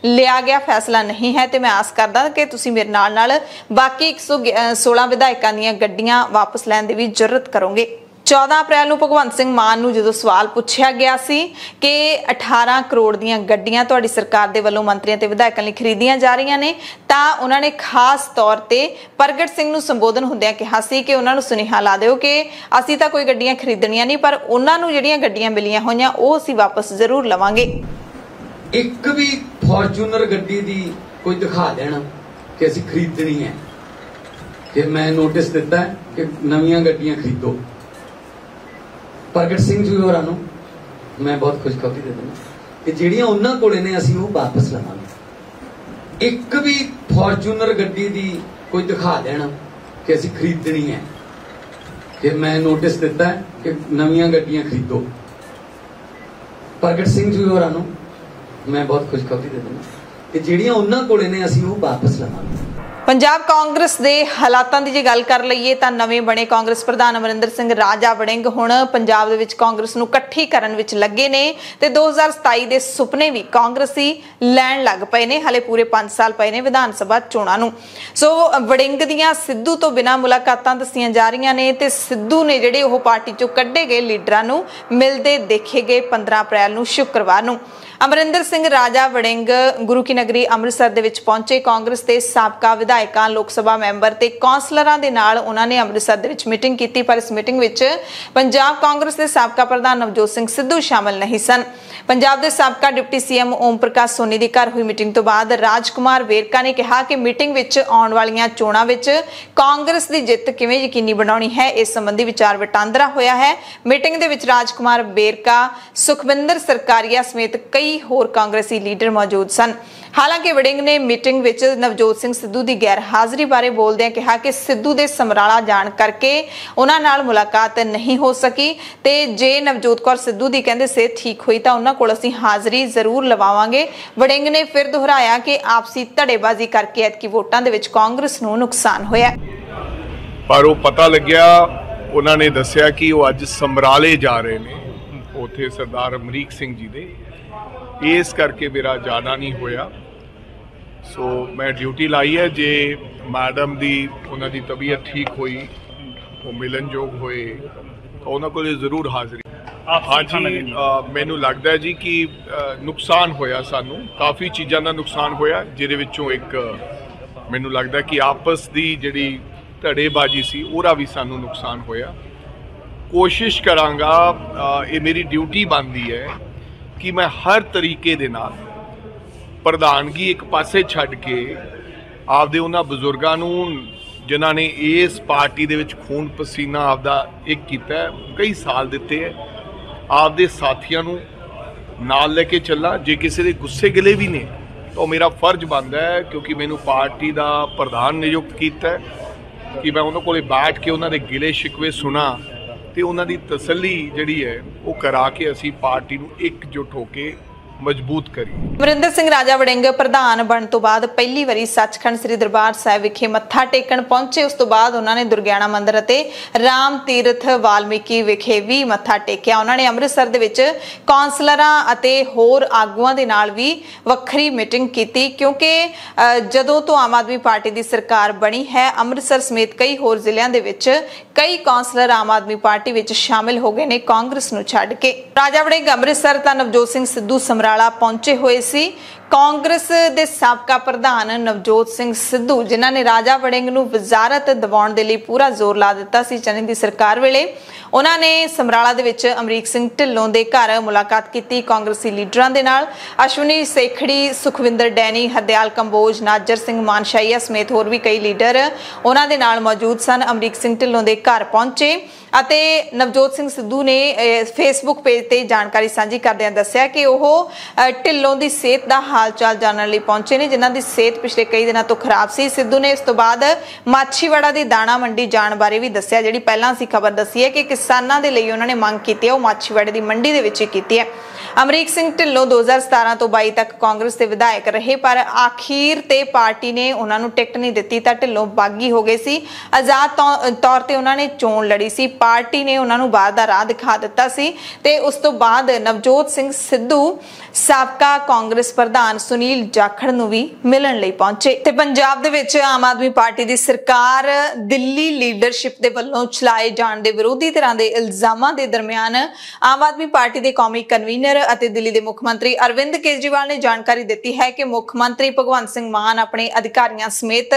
ਲਿਆ ਗਿਆ ਫੈਸਲਾ ਨਹੀਂ ਹੈ ਤੇ ਮੈਂ ਆਸ ਕਰਦਾ ਕਿ ਤੁਸੀਂ ਮੇਰੇ ਨਾਲ ਬਾਕੀ 116 ਵਿਧਾਇਕਾਂ ਦੀਆਂ ਗੱਡੀਆਂ ਵਾਪਸ ਲੈਣ ਦੀ ਵੀ ਜੁਰਤ ਕਰੋਗੇ। 14 ਅਪ੍ਰੈਲ ਨੂੰ ਭਗਵੰਤ ਸਿੰਘ ਮਾਨ ਨੂੰ ਜਦੋਂ ਸਵਾਲ ਪੁੱਛਿਆ ਗਿਆ ਸੀ ਕਿ 18 ਕਰੋੜ ਦੀਆਂ ਗੱਡੀਆਂ ਤੁਹਾਡੀ ਸਰਕਾਰ ਦੇ ਵੱਲੋਂ ਮੰਤਰੀਆਂ ਤੇ ਵਿਧਾਇਕਾਂ ਲਈ ਖਰੀਦੀਆਂ ਜਾ ਰਹੀਆਂ ਨੇ, ਤਾਂ ਉਹਨਾਂ ਨੇ ਖਾਸ ਤੌਰ ਤੇ ਪ੍ਰਗਟ ਸਿੰਘ ਨੂੰ ਸੰਬੋਧਨ ਹੁੰਦਿਆਂ ਕਿਹਾ ਸੀ ਕਿ ਉਹਨਾਂ ਨੂੰ ਸੁਨੇਹਾ ਲਾ ਦਿਓ ਕਿ ਅਸੀਂ ਤਾਂ ਕੋਈ ਗੱਡੀਆਂ ਖਰੀਦਣੀਆਂ ਨਹੀਂ, ਪਰ ਉਹਨਾਂ ਨੂੰ ਜਿਹੜੀਆਂ ਗੱਡੀਆਂ ਮਿਲੀਆਂ ਹੋਈਆਂ ਉਹ ਅਸੀਂ ਵਾਪਸ ਜ਼ਰੂਰ ਲਵਾਂਗੇ। ਇੱਕ ਵੀ ਫੋਰਚੂਨਰ ਗੱਡੀ ਦੀ ਕੋਈ ਦਿਖਾ ਦੇਣਾ ਕਿ ਅਸੀਂ ਖਰੀਦਣੀ ਹੈ, ਕਿ ਮੈਂ ਨੋਟਿਸ ਦਿੱਤਾ ਹੈ ਕਿ ਨਵੀਆਂ ਗੱਡੀਆਂ ਖਰੀਦੋ। ਪ੍ਰਗਟ ਸਿੰਘ ਜੀ ਹੋਰਾਂ ਨੂੰ ਮੈਂ ਬਹੁਤ ਖੁਸ਼ਖਬਰੀ ਦੇ ਦਿੰਦਾ ਕਿ ਜਿਹੜੀਆਂ ਉਹਨਾਂ ਕੋਲੇ ਨੇ ਅਸੀਂ ਉਹ ਵਾਪਸ ਲਵਾਂਗੇ। ਇੱਕ ਵੀ ਫੋਰਚੂਨਰ ਗੱਡੀ ਦੀ ਕੋਈ ਦਿਖਾ ਦੇਣਾ ਕਿ ਅਸੀਂ ਖਰੀਦਣੀ ਹੈ, ਕਿ ਮੈਂ ਨੋਟਿਸ ਦਿੱਤਾ ਹੈ ਕਿ ਨਵੀਆਂ ਗੱਡੀਆਂ ਖਰੀਦੋ। ਪ੍ਰਗਟ ਸਿੰਘ ਜੀ ਹੋਰਾਂ ਨੂੰ ਮੈਂ ਬਹੁਤ ਖੁਸ਼ਖਬਰੀ ਦੇ ਦਿੰਦਾ ਕਿ ਜਿਹੜੀਆਂ ਉਹਨਾਂ ਕੋਲੇ ਨੇ ਅਸੀਂ ਉਹ ਵਾਪਸ ਲਵਾਂਗੇ। ਪੰਜਾਬ ਕਾਂਗਰਸ ਦੇ ਹਾਲਾਤਾਂ ਦੀ ਜੇ ਗੱਲ ਕਰ ਲਈਏ ਤਾਂ ਨਵੇਂ ਬਣੇ ਕਾਂਗਰਸ ਪ੍ਰਧਾਨ ਅਮਰਿੰਦਰ ਸਿੰਘ ਰਾਜਾ ਵੜਿੰਗ ਹੁਣ ਪੰਜਾਬ ਦੇ ਵਿੱਚ ਕਾਂਗਰਸ ਨੂੰ ਇਕੱਠੀ ਕਰਨ ਵਿੱਚ ਲੱਗੇ ਨੇ ਤੇ 2027 ਦੇ ਸੁਪਨੇ ਵੀ ਕਾਂਗਰਸੀ ਲੈਣ ਲੱਗ ਪਏ ਨੇ। ਹਾਲੇ ਪੂਰੇ 5 ਸਾਲ ਪਏ ਨੇ ਵਿਧਾਨ ਸਭਾ ਚੋਣਾਂ ਨੂੰ। ਸੋ ਵੜਿੰਗ ਦੀਆਂ ਸਿੱਧੂ ਤੋਂ ਬਿਨਾਂ ਮੁਲਾਕਾਤਾਂ ਦੱਸੀਆਂ ਜਾ ਰਹੀਆਂ ਨੇ ਤੇ ਸਿੱਧੂ ਨੇ ਜਿਹੜੇ ਉਹ ਪਾਰਟੀ ਚੋਂ ਕੱਢੇ ਗਏ ਲੀਡਰਾਂ ਨੂੰ ਮਿਲਦੇ ਦੇਖੇ ਗਏ 15 ਅਪ੍ਰੈਲ ਨੂੰ ਸ਼ੁੱਕਰਵਾਰ ਨੂੰ। ਅਮਰਿੰਦਰ ਸਿੰਘ ਰਾਜਾ ਵੜਿੰਗ ਗੁਰੂ ਕੀ ਨਗਰੀ ਅੰਮ੍ਰਿਤਸਰ ਦੇ ਵਿੱਚ ਪਹੁੰਚੇ। ਕਾਂਗਰਸ ਦੇ ਸਾਬਕਾ ਵਿਧਾਇਕਾਂ, ਲੋਕ ਸਭਾ ਮੈਂਬਰ ਤੇ ਕੌਂਸਲਰਾਂ ਦੇ ਨਾਲ ਉਹਨਾਂ ਨੇ ਅੰਮ੍ਰਿਤਸਰ ਦੇ ਵਿੱਚ ਮੀਟਿੰਗ ਕੀਤੀ। ਪਰ ਇਸ ਮੀਟਿੰਗ ਵਿੱਚ ਪੰਜਾਬ ਕਾਂਗਰਸ ਦੇ ਸਾਬਕਾ ਪ੍ਰਧਾਨ ਨਵਜੋਤ ਸਿੰਘ ਸਿੱਧੂ ਸ਼ਾਮਲ ਨਹੀਂ ਸਨ। ਪੰਜਾਬ ਦੇ ਸਾਬਕਾ ਡਿਪਟੀ ਸੀਐਮ ਓਮ ਪ੍ਰਕਾਸ਼ ਸੋਨੀ ਦੇ ਘਰ ਹੋਈ ਮੀਟਿੰਗ ਤੋਂ ਬਾਅਦ ਰਾਜਕੁਮਾਰ ਵੇਰਕਾ ਨੇ ਕਿਹਾ ਕਿ ਮੀਟਿੰਗ ਵਿੱਚ ਆਉਣ ਵਾਲੀਆਂ ਚੋਣਾਂ ਵਿੱਚ ਕਾਂਗਰਸ ਦੀ ਜਿੱਤ ਕਿਵੇਂ ਯਕੀਨੀ ਬਣਾਉਣੀ ਹੈ, ਇਸ ਸੰਬੰਧੀ ਵਿਚਾਰ ਵਟਾਂਦਰਾ ਹੋਇਆ ਹੈ। ਮੀਟਿੰਗ ਦੇ ਵਿੱਚ ਰਾਜਕੁਮਾਰ ਵੇਰਕਾ, ਸੁਖਵਿੰਦਰ ਸਰਕਾਰੀਆ ਸਮੇਤ ਕਈ ਹੋਰ ਕਾਂਗਰਸੀ ਲੀਡਰ ਮੌਜੂਦ ਸਨ। ਹਾਲਾਂਕਿ ਵੜਿੰਗ ਨੇ ਮੀਟਿੰਗ ਵਿੱਚ ਨਵਜੋਤ ਸਿੰਘ ਸਿੱਧੂ ਦੀ ਗੈਰ ਹਾਜ਼ਰੀ ਬਾਰੇ ਬੋਲਦਿਆਂ ਕਿਹਾ ਕਿ ਸਿੱਧੂ ਦੇ ਸਮਰਾਲਾ ਜਾਣ ਕਰਕੇ ਉਹਨਾਂ ਨਾਲ ਮੁਲਾਕਾਤ ਨਹੀਂ ਹੋ ਸਕੀ ਤੇ ਜੇ ਨਵਜੋਤ ਕੌਰ ਸਿੱਧੂ ਦੀ ਕਹਿੰਦੇ ਸਿਹਤ ਠੀਕ ਹੋਈ ਤਾਂ ਉਹਨਾਂ ਕੋਲ ਅਸੀਂ ਹਾਜ਼ਰੀ ਜ਼ਰੂਰ ਲਵਾਵਾਂਗੇ। ਵੜਿੰਗ ਨੇ ਫਿਰ ਦੁਹਰਾਇਆ ਕਿ ਆਪਸੀ ਧੜੇਬਾਜ਼ੀ ਕਰਕੇ ਐਤਕੀ ਵੋਟਾਂ ਦੇ ਵਿੱਚ ਕਾਂਗਰਸ ਨੂੰ ਨੁਕਸਾਨ ਹੋਇਆ। ਪਰ ਉਹ ਪਤਾ ਲੱਗਿਆ, ਉਹਨਾਂ ਨੇ ਦੱਸਿਆ ਕਿ ਉਹ ਅੱਜ ਸਮਰਾਲੇ ਜਾ ਰਹੇ ਨੇ, ਉੱਥੇ ਸਰਦਾਰ ਅਮਰੀਕ ਸਿੰਘ ਜੀ ਦੇ, ਇਸ ਕਰਕੇ ਮੇਰਾ ਜਾਣਾ ਨਹੀਂ ਹੋਇਆ। ਸੋ ਮੈਂ ਡਿਊਟੀ ਲਾਈ ਹੈ, ਜੇ ਮੈਡਮ ਦੀ ਉਹਨਾਂ ਦੀ ਤਬੀਅਤ ਠੀਕ ਹੋਈ, ਉਹ ਮਿਲਣਯੋਗ ਹੋਏ ਤਾਂ ਉਹਨਾਂ ਕੋਲ ਜ਼ਰੂਰ ਹਾਜ਼ਰੀ। ਹਾਂਜੀ, ਮੈਨੂੰ ਲੱਗਦਾ ਹੈ ਜੀ ਕਿ ਨੁਕਸਾਨ ਹੋਇਆ, ਸਾਨੂੰ ਕਾਫੀ ਚੀਜ਼ਾਂ ਦਾ ਨੁਕਸਾਨ ਹੋਇਆ, ਜਿਹਦੇ ਵਿੱਚੋਂ ਇੱਕ ਮੈਨੂੰ ਲੱਗਦਾ ਕਿ ਆਪਸ ਦੀ ਜਿਹੜੀ ਧੜੇਬਾਜ਼ੀ ਸੀ ਉਹਦਾ ਵੀ ਸਾਨੂੰ ਨੁਕਸਾਨ ਹੋਇਆ। ਕੋਸ਼ਿਸ਼ ਕਰਾਂਗਾ, ਇਹ ਮੇਰੀ ਡਿਊਟੀ ਬਣਦੀ ਹੈ ਕਿ ਮੈਂ ਹਰ ਤਰੀਕੇ ਦੇ ਨਾਲ ਪ੍ਰਧਾਨਗੀ ਇੱਕ ਪਾਸੇ ਛੱਡ ਕੇ ਆਪਦੇ ਉਹਨਾਂ ਬਜ਼ੁਰਗਾਂ ਨੂੰ ਜਿਨ੍ਹਾਂ ਨੇ ਇਸ ਪਾਰਟੀ ਦੇ ਵਿੱਚ ਖੂਨ ਪਸੀਨਾ ਆਪਦਾ ਇੱਕ ਕੀਤਾ, ਕਈ ਸਾਲ ਦਿੱਤੇ ਹੈ, ਆਪਦੇ ਸਾਥੀਆਂ ਨੂੰ ਨਾਲ ਲੈ ਕੇ ਚੱਲਾਂ। ਜੇ ਕਿਸੇ ਦੇ ਗੁੱਸੇ ਗਿਲੇ ਵੀ ਨੇ ਤਾਂ ਉਹ ਮੇਰਾ ਫਰਜ਼ ਬਣਦਾ ਹੈ, ਕਿਉਂਕਿ ਮੈਨੂੰ ਪਾਰਟੀ ਦਾ ਪ੍ਰਧਾਨ ਨਿਯੁਕਤ ਕੀਤਾ ਹੈ, ਕਿ ਮੈਂ ਉਹਨਾਂ ਕੋਲੇ ਬੈਠ ਕੇ ਉਹਨਾਂ ਦੇ ਗਿਲੇ ਸ਼ਿਕਵੇ ਸੁਣਾ ਤੇ ਉਹਨਾਂ ਦੀ ਤਸੱਲੀ ਜਿਹੜੀ ਹੈ ਉਹ ਕਰਾ ਕੇ ਅਸੀਂ ਪਾਰਟੀ ਨੂੰ ਇਕਜੁੱਟ ਹੋ ਕੇ ਮਜ਼ਬੂਤ ਕਰੀ। ਅਮਰਿੰਦਰ ਸਿੰਘ ਰਾਜਾ ਵੜਿੰਗ ਪ੍ਰਧਾਨ ਬਣਨ ਤੋਂ ਬਾਅਦ ਪਹਿਲੀ ਵਾਰੀ ਸੱਚਖੰਡ ਸ੍ਰੀ ਦਰਬਾਰ ਸਾਹਿਬ ਵਿਖੇ ਮੱਥਾ ਟੇਕਣ ਪਹੁੰਚੇ। ਉਸ ਤੋਂ ਬਾਅਦ ਉਹਨਾਂ ਨੇ ਦੁਰਗਿਆਣਾ ਮੰਦਿਰ ਅਤੇ ਰਾਮ ਤੀਰਥ ਵਾਲਮੀਕੀ ਵਿਖੇ ਵੀ ਮੱਥਾ ਟੇਕਿਆ। ਉਹਨਾਂ ਨੇ ਅੰਮ੍ਰਿਤਸਰ ਦੇ ਵਿੱਚ ਕੌਂਸਲਰਾਂ ਅਤੇ ਹੋਰ ਆਗੂਆਂ ਦੇ ਨਾਲ ਵੀ ਵੱਖਰੀ ਮੀਟਿੰਗ ਕੀਤੀ, ਕਿਉਂਕਿ ਜਦੋਂ ਤੋਂ ਆਮ ਆਦਮੀ ਪਾਰਟੀ ਦੀ ਸਰਕਾਰ ਬਣੀ ਹੈ, ਅੰਮ੍ਰਿਤਸਰ ਸਮੇਤ ਕਈ ਹੋਰ ਜ਼ਿਲ੍ਹਿਆਂ ਦੇ ਵਿੱਚ ਕਈ ਕੌਂਸਲਰ ਆਮ ਆਦਮੀ ਪਾਰਟੀ ਵਿੱਚ ਸ਼ਾਮਿਲ ਹੋ ਗਏ ਨੇ ਕਾਂਗਰਸ ਨੂੰ ਛੱਡ ਕੇ। ਰਾਜਾ ਵੜਿੰਗ ਅੰਮ੍ਰਿਤਸਰ ਤਾਂ ਨਵਜੋਤ ਸਿੰਘ ਸਿੱਧੂ ਸਮਰਾਲਾ ਪਹੁੰਚੇ ਹੋਏ ਸੀ। ਕਾਂਗਰਸ ਦੇ ਸਾਬਕਾ ਪ੍ਰਧਾਨ ਨਵਜੋਤ ਸਿੰਘ ਸਿੱਧੂ, ਜਿਨ੍ਹਾਂ ਨੇ ਰਾਜਾ ਵੜਿੰਗ ਨੂੰ ਵਜ਼ਾਰਤ ਦਿਵਾਉਣ ਦੇ ਲਈ ਪੂਰਾ ਜ਼ੋਰ ਲਾ ਦਿੱਤਾ ਸੀ ਚੰਨੀ ਦੀ ਸਰਕਾਰ ਵੇਲੇ, ਉਹਨਾਂ ਨੇ ਸਮਰਾਲਾ ਦੇ ਵਿੱਚ ਅਮਰੀਕ ਸਿੰਘ ਢਿੱਲੋਂ ਦੇ ਘਰ ਮੁਲਾਕਾਤ ਕੀਤੀ ਕਾਂਗਰਸੀ ਲੀਡਰਾਂ ਦੇ ਨਾਲ। ਅਸ਼ਵਨੀ ਸੇਖੜੀ, ਸੁਖਵਿੰਦਰ ਡੈਨੀ, ਹਰਦਿਆਲ ਕੰਬੋਜ, ਨਾਜਰ ਸਿੰਘ ਮਾਨਸ਼ਾਹੀਆ ਸਮੇਤ ਹੋਰ ਵੀ ਕਈ ਲੀਡਰ ਉਹਨਾਂ ਦੇ ਨਾਲ ਮੌਜੂਦ ਸਨ। ਅਮਰੀਕ ਸਿੰਘ ਢਿੱਲੋਂ ਦੇ ਘਰ ਪਹੁੰਚੇ ਅਤੇ ਨਵਜੋਤ ਸਿੰਘ ਸਿੱਧੂ ਨੇ ਫੇਸਬੁੱਕ ਪੇਜ ਤੇ ਜਾਣਕਾਰੀ ਸਾਂਝੀ ਕਰਦਿਆਂ ਦੱਸਿਆ ਕਿ ਉਹ ਢਿੱਲੋਂ ਦੀ ਸਿਹਤ ਦਾ ਹਾਲ ਚਾਲ ਜਾਣਨ ਲਈ ਪਹੁੰਚੇ ਨੇ, ਜਿਨ੍ਹਾਂ ਦੀ ਸਿਹਤ ਪਿਛਲੇ ਕਈ ਦਿਨਾਂ ਤੋਂ ਖਰਾਬ ਸੀ। ਸਿੱਧੂ ਨੇ ਇਸ ਤੋਂ ਬਾਅਦ ਮਾਛੀਵਾੜਾ ਦੀ ਦਾਣਾ ਮੰਡੀ ਜਾਣ ਬਾਰੇ ਵੀ ਦੱਸਿਆ, ਜਿਹੜੀ ਪਹਿਲਾਂ ਅਸੀਂ ਖਬਰ ਦੱਸੀ ਹੈ ਕਿ ਕਿਸਾਨਾਂ ਦੇ ਲਈ ਉਹਨਾਂ ਨੇ ਮੰਗ ਕੀਤੀ ਹੈ, ਉਹ ਮਾਛੀਵਾੜੇ ਦੀ ਮੰਡੀ ਦੇ ਵਿੱਚ ਹੀ ਕੀਤੀ ਹੈ। ਅਮਰੀਕ ਸਿੰਘ ਢਿੱਲੋਂ 2017 ਤੋਂ 22 ਤੱਕ ਕਾਂਗਰਸ ਦੇ ਵਿਧਾਇਕ ਰਹੇ, ਪਰ ਆਖੀਰ ਤੇ ਪਾਰਟੀ ਨੇ ਉਹਨਾਂ ਨੂੰ ਟਿਕਟ ਨਹੀਂ ਦਿੱਤੀ ਤਾਂ ਢਿੱਲੋਂ ਬਾਗੀ ਹੋ ਗਏ ਸੀ। ਆਜ਼ਾਦ ਤੌਰ ਤੇ ਉਹਨਾਂ ਨੇ ਚੋਣ ਲੜੀ ਸੀ, ਪਾਰਟੀ ਨੇ ਉਹਨਾਂ ਨੂੰ ਬਾਹਰ ਦਾ ਰਾਹ ਦਿਖਾ ਦਿੱਤਾ ਸੀ ਤੇ ਉਸ ਤੋਂ ਬਾਅਦ ਨਵਜੋਤ ਸਿੰਘ ਸਿੱਧੂ ਸਾਬਕਾ ਕਾਂਗਰਸ ਪ੍ਰਧਾਨ ਸੁਨੀਲ ਜਾਖੜ ਨੂੰ ਵੀ ਮਿਲਣ ਲਈ ਪਹੁੰਚੇ। ਤੇ ਪੰਜਾਬ ਦੇ ਵਿੱਚ ਆਮ ਆਦਮੀ ਪਾਰਟੀ ਦੀ ਸਰਕਾਰ ਦਿੱਲੀ ਲੀਡਰਸ਼ਿਪ ਦੇ ਵੱਲੋਂ ਚਲਾਏ ਜਾਣ ਦੇ ਵਿਰੋਧੀ ਧਿਰਾਂ ਦੇ ਇਲਜ਼ਾਮਾਂ ਦੇ ਦਰਮਿਆਨ ਆਮ ਆਦਮੀ ਪਾਰਟੀ ਦੇ ਕੌਮੀ ਕਨਵੀਨਰ ਅਤੇ ਦਿੱਲੀ ਦੇ ਮੁੱਖ ਮੰਤਰੀ ਅਰਵਿੰਦ ਕੇਜਰੀਵਾਲ ਨੇ ਜਾਣਕਾਰੀ ਦਿੱਤੀ ਹੈ ਕਿ ਮੁੱਖ ਮੰਤਰੀ ਭਗਵੰਤ ਸਿੰਘ ਮਾਨ ਆਪਣੇ ਅਧਿਕਾਰੀਆਂ ਸਮੇਤ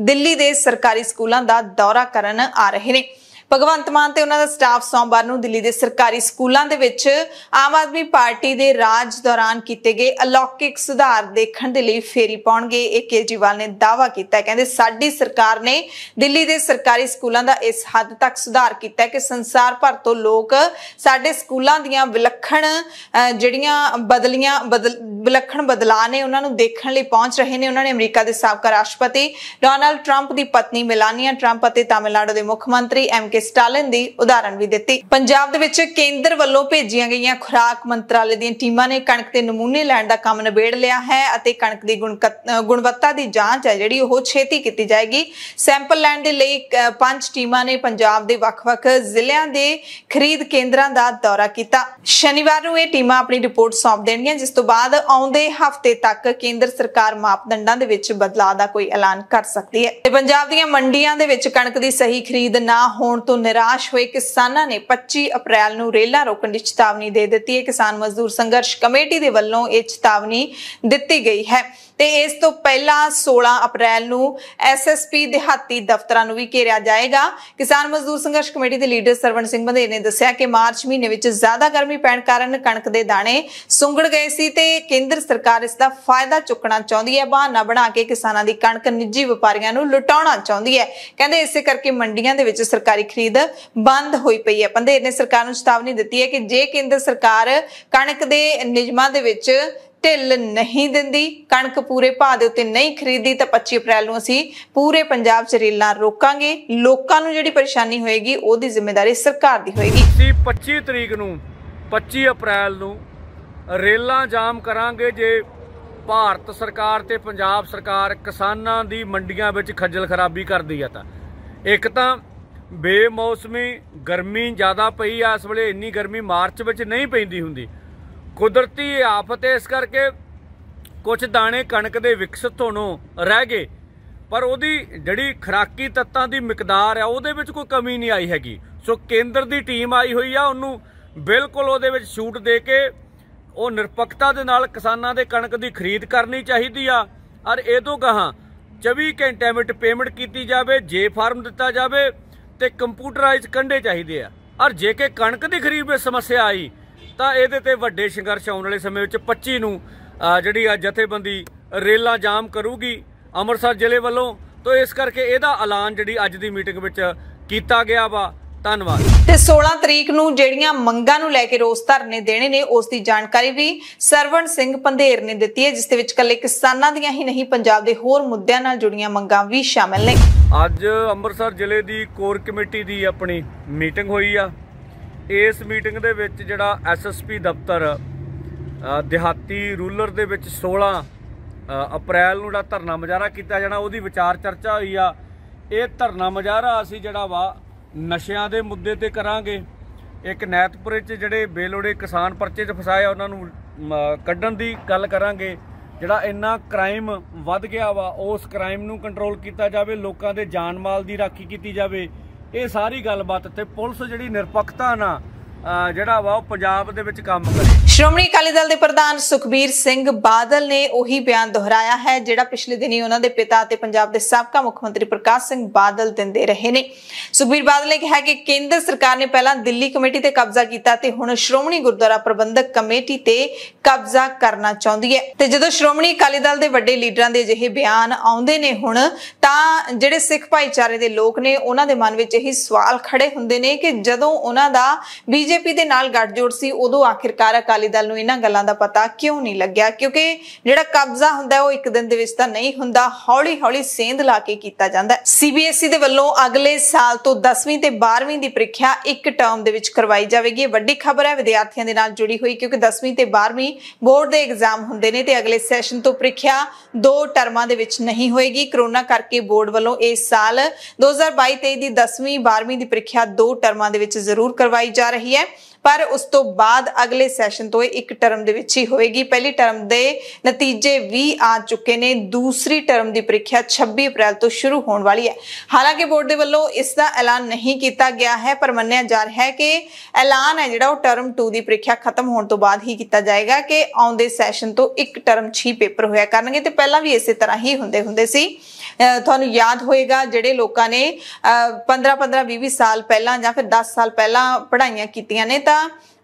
ਦਿੱਲੀ ਦੇ ਸਰਕਾਰੀ ਸਕੂਲਾਂ ਦਾ ਦੌਰਾ ਕਰਨ ਆ ਰਹੇ ਨੇ। ਭਗਵੰਤ ਮਾਨ ਤੇ ਉਹਨਾਂ ਦਾ ਸਟਾਫ ਸੋਮਵਾਰ ਨੂੰ ਦਿੱਲੀ ਦੇ ਸਰਕਾਰੀ ਸਕੂਲਾਂ ਦੇ ਵਿੱਚ ਆਮ ਆਦਮੀ ਪਾਰਟੀ ਦੇ ਰਾਜ ਦੌਰਾਨ ਕੀਤੇ ਗਏ ਅਲੌਕਿਕ ਸੁਧਾਰ ਦੇਖਣ ਦੇ ਲਈ ਫੇਰੀ ਪਾਉਣਗੇ। ਇਹ ਕੇਜਰੀਵਾਲ ਨੇ ਦਾਅਵਾ ਕੀਤਾ ਹੈ, ਕਹਿੰਦੇ ਸਾਡੀ ਸਰਕਾਰ ਨੇ ਦਿੱਲੀ ਦੇ ਸਰਕਾਰੀ ਸਕੂਲਾਂ ਦਾ ਇਸ ਹੱਦ ਤੱਕ ਸੁਧਾਰ ਕੀਤਾ ਹੈ ਕਿ ਸੰਸਾਰ ਭਰ ਤੋਂ ਲੋਕ ਸਾਡੇ ਸਕੂਲਾਂ ਦੀਆਂ ਵਿਲੱਖਣ ਜਿਹੜੀਆਂ ਵਿਲੱਖਣ ਬਦਲਾਅ ਨੇ ਉਹਨਾਂ ਨੂੰ ਦੇਖਣ ਲਈ ਪਹੁੰਚ ਰਹੇ ਨੇ। ਉਹਨਾਂ ਨੇ ਅਮਰੀਕਾ ਦੇ ਸਾਬਕਾ ਰਾਸ਼ਟਰਪਤੀ ਡੋਨਾਲਡ ਟਰੰਪ ਦੀ ਪਤਨੀ ਮੇਲਾਨੀਆ ਟਰੰਪ ਅਤੇ ਤਾਮਿਲਨਾਡੂ ਦੇ ਮੁੱਖ ਮੰਤਰੀ MK ਸਟਾਲਿਨ ਦੀ ਉਦਾਹਰਣ ਵੀ ਦਿੱਤੀ। ਪੰਜਾਬ ਦੇ ਵਿੱਚ ਕੇਂਦਰ ਵੱਲੋਂ ਭੇਜੀਆਂ ਗਈਆਂ ਖੁਰਾਕ ਮੰਤਰਾਲੇ ਦੀਆਂ ਟੀਮਾਂ ਨੇ ਕਣਕ ਦੇ ਨਮੂਨੇ ਲੈਣ ਦਾ ਕੰਮ ਨਿਬੇੜ ਲਿਆ ਹੈ ਅਤੇ ਕਣਕ ਦੀ ਗੁਣਵੱਤਾ ਦੀ ਜਾਂਚ ਹੈ ਜਿਹੜੀ ਉਹ ਛੇਤੀ ਕੀਤੀ ਜਾਏਗੀ। ਸੈਂਪਲ ਲੈਣ ਦੇ ਲਈ 5 ਟੀਮਾਂ ਨੇ ਪੰਜਾਬ ਦੇ ਵੱਖ-ਵੱਖ ਜ਼ਿਲ੍ਹਿਆਂ ਦੇ ਖਰੀਦ ਕੇਂਦਰਾਂ ਦਾ ਦੌਰਾ ਕੀਤਾ। ਸ਼ਨੀਵਾਰ ਨੂੰ ਇਹ ਟੀਮਾਂ ਆਪਣੀ ਰਿਪੋਰਟ ਸੌਂਪ ਦੇਣਗੀਆਂ, ਜਿਸ ਤੋਂ ਬਾਅਦ ਆਉਂਦੇ ਹਫ਼ਤੇ ਤੱਕ ਕੇਂਦਰ ਸਰਕਾਰ ਮਾਪਦੰਡਾਂ ਦੇ ਵਿੱਚ ਬਦਲਾਅ ਦਾ ਕੋਈ ਐਲਾਨ ਕਰ ਸਕਦੀ ਹੈ। ਤੇ ਪੰਜਾਬ ਦੀਆਂ ਮੰਡੀਆਂ ਦੇ ਵਿੱਚ ਕਣਕ ਦੀ ਸਹੀ ਖਰੀਦ ਨਾ ਹੋਣ ਤੋਂ ਨਿਰਾਸ਼ ਹੋਏ ਕਿਸਾਨਾਂ ਨੇ 25 ਅਪ੍ਰੈਲ ਨੂੰ ਰੇਲਾਂ ਰੋਕਣ ਦੀ ਚੇਤਾਵਨੀ ਦੇ ਦਿੱਤੀ ਹੈ। ਕਿਸਾਨ ਮਜ਼ਦੂਰ ਸੰਘਰਸ਼ ਕਮੇਟੀ ਦੇ ਵੱਲੋਂ ਇਹ ਚੇਤਾਵਨੀ ਦਿੱਤੀ ਗਈ ਹੈ ਤੇ ਇਸ ਤੋਂ ਪਹਿਲਾਂ 16 ਅਪ੍ਰੈਲ ਨੂੰ SSP ਦਿਹਾਤੀ ਦਫ਼ਤਰਾਂ ਨੂੰ ਵੀ ਘੇਰਿਆ ਜਾਏਗਾ। ਕਿਸਾਨ ਮਜ਼ਦੂਰ ਸੰਘਰਸ਼ ਕਮੇਟੀ ਦੇ ਲੀਡਰ ਸਰਵਣ ਸਿੰਘ ਬੰਦੇਰ ਨੇ ਦੱਸਿਆ ਕਿ ਮਾਰਚ ਮਹੀਨੇ ਵਿੱਚ ਜ਼ਿਆਦਾ ਗਰਮੀ ਪੈਣ ਕਾਰਨ ਕਣਕ ਦੇ ਦਾਣੇ ਸੁੰਗੜ ਗਏ ਸੀ ਤੇ ਕੇਂਦਰ ਸਰਕਾਰ ਇਸ ਦਾ ਫਾਇਦਾ ਚੁੱਕਣਾ ਚਾਹੁੰਦੀ ਹੈ। ਬਹਾਨਾ ਬਣਾ ਕੇ ਕਿਸਾਨਾਂ ਦੀ ਕਣਕ ਨਿੱਜੀ ਵਪਾਰੀਆਂ ਨੂੰ ਲੁਟਾਉਣਾ ਚਾਹੁੰਦੀ ਹੈ। ਕਹਿੰਦੇ ਇਸੇ ਕਰਕੇ ਮੰਡੀਆਂ ਦੇ ਵਿੱਚ ਸਰਕਾਰੀ ਖਰੀਦ ਬੰਦ ਹੋਈ ਪਈ ਹੈ। ਬੰਦੇਰ ਨੇ ਸਰਕਾਰ ਨੂੰ ਚੇਤਾਵਨੀ ਦਿੱਤੀ ਹੈ ਕਿ ਜੇ ਕੇਂਦਰ ਸਰਕਾਰ ਕਣਕ ਦੇ ਨਿਯਮਾਂ ਦੇ ਵਿੱਚ ਢਿੱਲ ਨਹੀਂ ਦਿੰਦੀ, ਕਣਕ ਪੂਰੇ ਭਾਅ ਦੇ ਉੱਤੇ ਨਹੀਂ ਖਰੀਦੀ ਤਾਂ 25 ਅਪ੍ਰੈਲ ਨੂੰ ਅਸੀਂ ਪੂਰੇ ਪੰਜਾਬ 'ਚ ਰੇਲਾਂ ਰੋਕਾਂਗੇ। ਲੋਕਾਂ ਨੂੰ ਜਿਹੜੀ ਪਰੇਸ਼ਾਨੀ ਹੋਏਗੀ ਉਹਦੀ ਜ਼ਿੰਮੇਵਾਰੀ ਸਰਕਾਰ ਦੀ ਹੋਏਗੀ। 25 ਤਰੀਕ ਨੂੰ 25 ਅਪ੍ਰੈਲ ਨੂੰ ਰੇਲਾਂ ਜਾਮ ਕਰਾਂਗੇ ਜੇ ਭਾਰਤ ਸਰਕਾਰ ਤੇ ਪੰਜਾਬ ਸਰਕਾਰ ਕਿਸਾਨਾਂ ਦੀ ਮੰਡੀਆਂ ਵਿੱਚ ਖੱਜਲ ਖਰਾਬੀ ਕਰਦੀ ਆ ਤਾਂ। ਇੱਕ ਤਾਂ ਬੇਮੌਸਮੀ ਗਰਮੀ ਜ਼ਿਆਦਾ ਪਈ ਆ ਇਸ ਵੇਲੇ, ਇੰਨੀ ਗਰਮੀ ਮਾਰਚ ਵਿੱਚ ਨਹੀਂ ਪੈਂਦੀ ਹੁੰਦੀ, ਕੁਦਰਤੀ ਆਫਤ ਹੈ। ਇਸ ਕਰਕੇ ਕੁਝ ਦਾਣੇ ਕਣਕ ਦੇ ਵਿਕਸਿਤ ਹੋਣੋਂ ਰਹਿ ਗਏ, ਪਰ ਉਹਦੀ ਜਿਹੜੀ ਖੁਰਾਕੀ ਤੱਤਾਂ ਦੀ ਮਿਕਦਾਰ ਆ ਉਹਦੇ ਵਿੱਚ ਕੋਈ ਕਮੀ ਨਹੀਂ ਆਈ ਹੈਗੀ। ਸੋ ਕੇਂਦਰ ਦੀ ਟੀਮ ਆਈ ਹੋਈ ਆ, ਉਹਨੂੰ ਬਿਲਕੁਲ ਉਹਦੇ ਵਿੱਚ ਛੂਟ ਦੇ ਕੇ ਉਹ ਨਿਰਪੱਖਤਾ ਦੇ ਨਾਲ ਕਿਸਾਨਾਂ ਦੇ ਕਣਕ ਦੀ ਖਰੀਦ ਕਰਨੀ ਚਾਹੀਦੀ ਆ। ਔਰ ਇਹ ਤੋਂ ਗਾਹਾਂ 24 ਘੰਟਿਆਂ ਵਿੱਚ ਪੇਮੈਂਟ ਕੀਤੀ ਜਾਵੇ, ਜੇ ਫਾਰਮ ਦਿੱਤਾ ਜਾਵੇ ਤੇ ਕੰਪਿਊਟਰਾਈਜ਼ ਕੰਢੇ ਚਾਹੀਦੇ ਆ। ਔਰ ਜੇ ਕਿ ਕਣਕ ਦੀ ਖਰੀਦ ਵਿੱਚ ਸਮੱਸਿਆ ਆਈ ਤਾਂ ਇਹਦੇ ਤੇ ਵੱਡੇ ਸੰਘਰਸ਼ ਆਉਣ ਵਾਲੇ ਸਮੇਂ ਵਿੱਚ 25 ਨੂੰ ਜਿਹੜੀ ਆ ਜਥੇਬੰਦੀ ਰੇਲਾਂ ਜਾਮ ਕਰੂਗੀ ਅੰਮ੍ਰਿਤਸਰ ਜ਼ਿਲ੍ਹੇ ਵੱਲੋਂ। ਤਾਂ ਇਸ ਕਰਕੇ ਇਹਦਾ ਐਲਾਨ ਜਿਹੜੀ ਅੱਜ ਦੀ ਮੀਟਿੰਗ ਵਿੱਚ ਕੀਤਾ ਗਿਆ ਵਾ। ਧੰਨਵਾਦ। ਤੇ 16 ਤਰੀਕ ਨੂੰ ਜਿਹੜੀਆਂ ਮੰਗਾਂ ਨੂੰ ਲੈ ਕੇ ਰੋਸ ਧਰਨੇ ਦੇਣੇ ਨੇ ਉਸ ਦੀ ਜਾਣਕਾਰੀ ਵੀ ਸਰਵਣ ਸਿੰਘ ਬੰਦੇਰ ਨੇ ਦਿੱਤੀ ਹੈ, ਜਿਸ ਦੇ ਵਿੱਚ ਇਕੱਲੇ ਕਿਸਾਨਾਂ ਦੀਆਂ ਹੀ ਨਹੀਂ ਪੰਜਾਬ ਦੇ ਹੋਰ ਮੁੱਦਿਆਂ ਨਾਲ ਜੁੜੀਆਂ ਮੰਗਾਂ ਵੀ ਸ਼ਾਮਲ ਨੇ। ਅੱਜ ਅੰਮ੍ਰਿਤਸਰ ਜ਼ਿਲ੍ਹੇ ਦੀ ਕੋਰ ਕਮੇਟੀ ਦੀ ਆਪਣੀ ਮੀਟਿੰਗ ਹੋਈ ਆ। ਇਸ ਮੀਟਿੰਗ ਦੇ ਵਿੱਚ ਜਿਹੜਾ SSP ਦਫ਼ਤਰ ਦਿਹਾਤੀ ਰੂਰਲ ਦੇ ਵਿੱਚ 16 ਅਪ੍ਰੈਲ ਨੂੰ ਜਿਹੜਾ ਧਰਨਾ ਮੁਜ਼ਾਹਰਾ ਕੀਤਾ ਜਾਣਾ ਉਹਦੀ ਵਿਚਾਰ ਚਰਚਾ ਹੋਈ ਆ। ਇਹ ਧਰਨਾ ਮੁਜ਼ਾਹਰਾ ਅਸੀਂ ਜਿਹੜਾ ਵਾ ਨਸ਼ਿਆਂ ਦੇ ਮੁੱਦੇ ਤੇ ਕਰਾਂਗੇ। ਇੱਕ ਨੈਤਪੁਰੇ 'ਚ ਜਿਹੜੇ ਬੇਲੋੜੇ ਕਿਸਾਨ ਪਰਚੇ 'ਚ ਫਸਾਏ ਉਹਨਾਂ ਨੂੰ ਕੱਢਣ ਦੀ ਗੱਲ ਕਰਾਂਗੇ। ਜਿਹੜਾ ਇੰਨਾ ਕ੍ਰਾਈਮ ਵੱਧ ਗਿਆ ਵਾ ਉਸ ਕ੍ਰਾਈਮ ਨੂੰ ਕੰਟਰੋਲ ਕੀਤਾ ਜਾਵੇ, ਲੋਕਾਂ ਦੇ ਜਾਨ ਮਾਲ ਦੀ ਰਾਖੀ ਕੀਤੀ ਜਾਵੇ। ਇਹ ਸਾਰੀ ਗੱਲਬਾਤ ਤੇ ਪੁਲਿਸ ਜਿਹੜੀ ਨਿਰਪੱਖਤਾ ਨਾਲ ਜਿਹੜਾ ਵਾ ਉਹ ਪੰਜਾਬ ਦੇ ਵਿੱਚ ਕੰਮ ਕਰੇ। ਸ਼੍ਰੋਮਣੀ ਅਕਾਲੀ ਦਲ ਦੇ ਪ੍ਰਧਾਨ ਸੁਖਬੀਰ ਸਿੰਘ ਬਾਦਲ ਨੇ ਉਹੀ ਬਿਆਨ ਦੁਹਰਾਇਆ ਹੈ ਜਿਹੜਾ ਪਿਛਲੇ ਦਿਨੀ ਉਹਨਾਂ ਦੇ ਪਿਤਾ ਅਤੇ ਪੰਜਾਬ ਦੇ ਸਾਬਕਾ ਮੁੱਖ ਮੰਤਰੀ ਪ੍ਰਕਾਸ਼ ਸਿੰਘ ਬਾਦਲ ਦਿੰਦੇ ਰਹੇ ਨੇ। ਸੁਖਬੀਰ ਬਾਦਲ ਨੇ ਕਿਹਾ ਕਿ ਕੇਂਦਰ ਸਰਕਾਰ ਨੇ ਪਹਿਲਾਂ ਦਿੱਲੀ ਕਮੇਟੀ ਤੇ ਕਬਜ਼ਾ ਕੀਤਾ ਤੇ ਹੁਣ ਸ਼੍ਰੋਮਣੀ ਗੁਰਦੁਆਰਾ ਪ੍ਰਬੰਧਕ ਕਮੇਟੀ ਤੇ ਕਬਜ਼ਾ ਕਰਨਾ ਚਾਹੁੰਦੀ ਹੈ। ਤੇ ਜਦੋਂ ਸ਼੍ਰੋਮਣੀ ਅਕਾਲੀ ਦਲ ਦੇ ਵੱਡੇ ਲੀਡਰਾਂ ਦੇ ਅਜਿਹੇ ਬਿਆਨ ਆਉਂਦੇ ਨੇ ਹੁਣ ਤਾਂ ਜਿਹੜੇ ਸਿੱਖ ਭਾਈਚਾਰੇ ਦੇ ਲੋਕ ਨੇ ਉਹਨਾਂ ਦੇ ਮਨ ਵਿੱਚ ਇਹੀ ਸਵਾਲ ਖੜੇ ਹੁੰਦੇ ਨੇ ਕਿ ਜਦੋਂ ਉਹਨਾਂ ਦਾ BJP ਦੇ ਨਾਲ ਗੱਠਜੋੜ ਸੀ ਉਦੋਂ ਆਖਿਰਕਾਰ ਅਕਾਲੀ ਦਲ ਨੂੰ ਇਹਨਾਂ ਗੱਲਾਂ ਦਾ ਪਤਾ ਕਿਉਂ ਨਹੀਂ ਲੱਗਿਆ, ਕਿਉਂਕਿ ਜਿਹੜਾ ਕਬਜ਼ਾ ਹੁੰਦਾ ਉਹ ਇੱਕ ਦਿਨ ਦੇ ਵਿੱਚ ਤਾਂ ਨਹੀਂ ਹੁੰਦਾ, ਹੌਲੀ ਹੌਲੀ ਸੇਂਧ ਲਾ ਕੇ ਕੀਤਾ ਜਾਂਦਾ ਹੈ। CBSE ਦੇ ਵੱਲੋਂ ਅਗਲੇ ਸਾਲ ਤੋਂ 10ਵੀਂ ਤੇ 12ਵੀਂ ਦੀ ਪ੍ਰੀਖਿਆ ਇੱਕ ਟਰਮ ਦੇ ਵਿੱਚ ਕਰਵਾਈ ਜਾਵੇਗੀ। ਵੱਡੀ ਖਬਰ ਹੈ ਵਿਦਿਆਰਥੀਆਂ ਦੇ ਨਾਲ ਜੁੜੀ ਹੋਈ, ਕਿਉਂਕਿ 10ਵੀਂ ਤੇ 12ਵੀਂ ਬੋਰਡ ਦੇ ਐਗਜ਼ਾਮ ਹੁੰਦੇ ਨੇ ਤੇ ਅਗਲੇ ਸੈਸ਼ਨ ਤੋਂ ਪ੍ਰੀਖਿਆ 2 ਟਰਮਾਂ ਦੇ ਵਿੱਚ ਨਹੀਂ ਹੋਏਗੀ। ਕਰੋਨਾ ਕਰਕੇ ਬੋਰਡ ਵੱਲੋਂ ਇਸ ਸਾਲ 2022-23 ਦੀ 10ਵੀਂ 12ਵੀਂ ਦੀ ਪ੍ਰੀਖਿਆ 2 ਟਰਮਾਂ ਦੇ ਵਿੱਚ ਜ਼ਰੂਰ ਕਰਵਾਈ ਜਾ ਰਹੀ ਹੈ, ਪਰ ਉਸ ਤੋਂ ਬਾਅਦ ਅਗਲੇ ਸੈਸ਼ਨ ਤੋਂ ਇੱਕ ਟਰਮ ਦੇ ਵਿੱਚ ਹੀ ਹੋਏਗੀ। ਪਹਿਲੀ ਟਰਮ ਦੇ ਨਤੀਜੇ ਵੀ ਆ ਚੁੱਕੇ ਨੇ, ਦੂਸਰੀ ਟਰਮ ਦੀ ਪ੍ਰੀਖਿਆ 26 ਅਪ੍ਰੈਲ ਤੋਂ ਸ਼ੁਰੂ ਹੋਣ ਵਾਲੀ ਹੈ। ਹਾਲਾਂਕਿ ਬੋਰਡ ਦੇ ਵੱਲੋਂ ਇਸ ਦਾ ਐਲਾਨ ਨਹੀਂ ਕੀਤਾ ਗਿਆ ਹੈ, ਪਰ ਮੰਨਿਆ ਜਾ ਰਿਹਾ ਹੈ ਕਿ ਐਲਾਨ ਹੈ ਜਿਹੜਾ ਉਹ ਟਰਮ 2 ਦੀ ਪ੍ਰੀਖਿਆ ਖਤਮ ਹੋਣ ਤੋਂ ਬਾਅਦ ਹੀ ਕੀਤਾ ਜਾਏਗਾ ਕਿ ਆਉਂਦੇ ਸੈਸ਼ਨ ਤੋਂ ਇੱਕ ਟਰਮ 'ਚ ਹੀ ਪੇਪਰ ਹੋਇਆ ਕਰਨਗੇ। ਤੇ ਪਹਿਲਾਂ ਵੀ ਇਸੇ ਤਰ੍ਹਾਂ ਹੀ ਹੁੰਦੇ ਸੀ। ਤੁਹਾਨੂੰ ਯਾਦ ਹੋਏਗਾ ਜਿਹੜੇ ਲੋਕਾਂ ਨੇ 15-15 20 ਸਾਲ ਪਹਿਲਾਂ ਜਾਂ ਫਿਰ 10 ਸਾਲ ਪਹਿਲਾਂ ਪੜ੍ਹਾਈਆਂ ਕੀਤੀਆਂ ਨੇ ਤਾਂ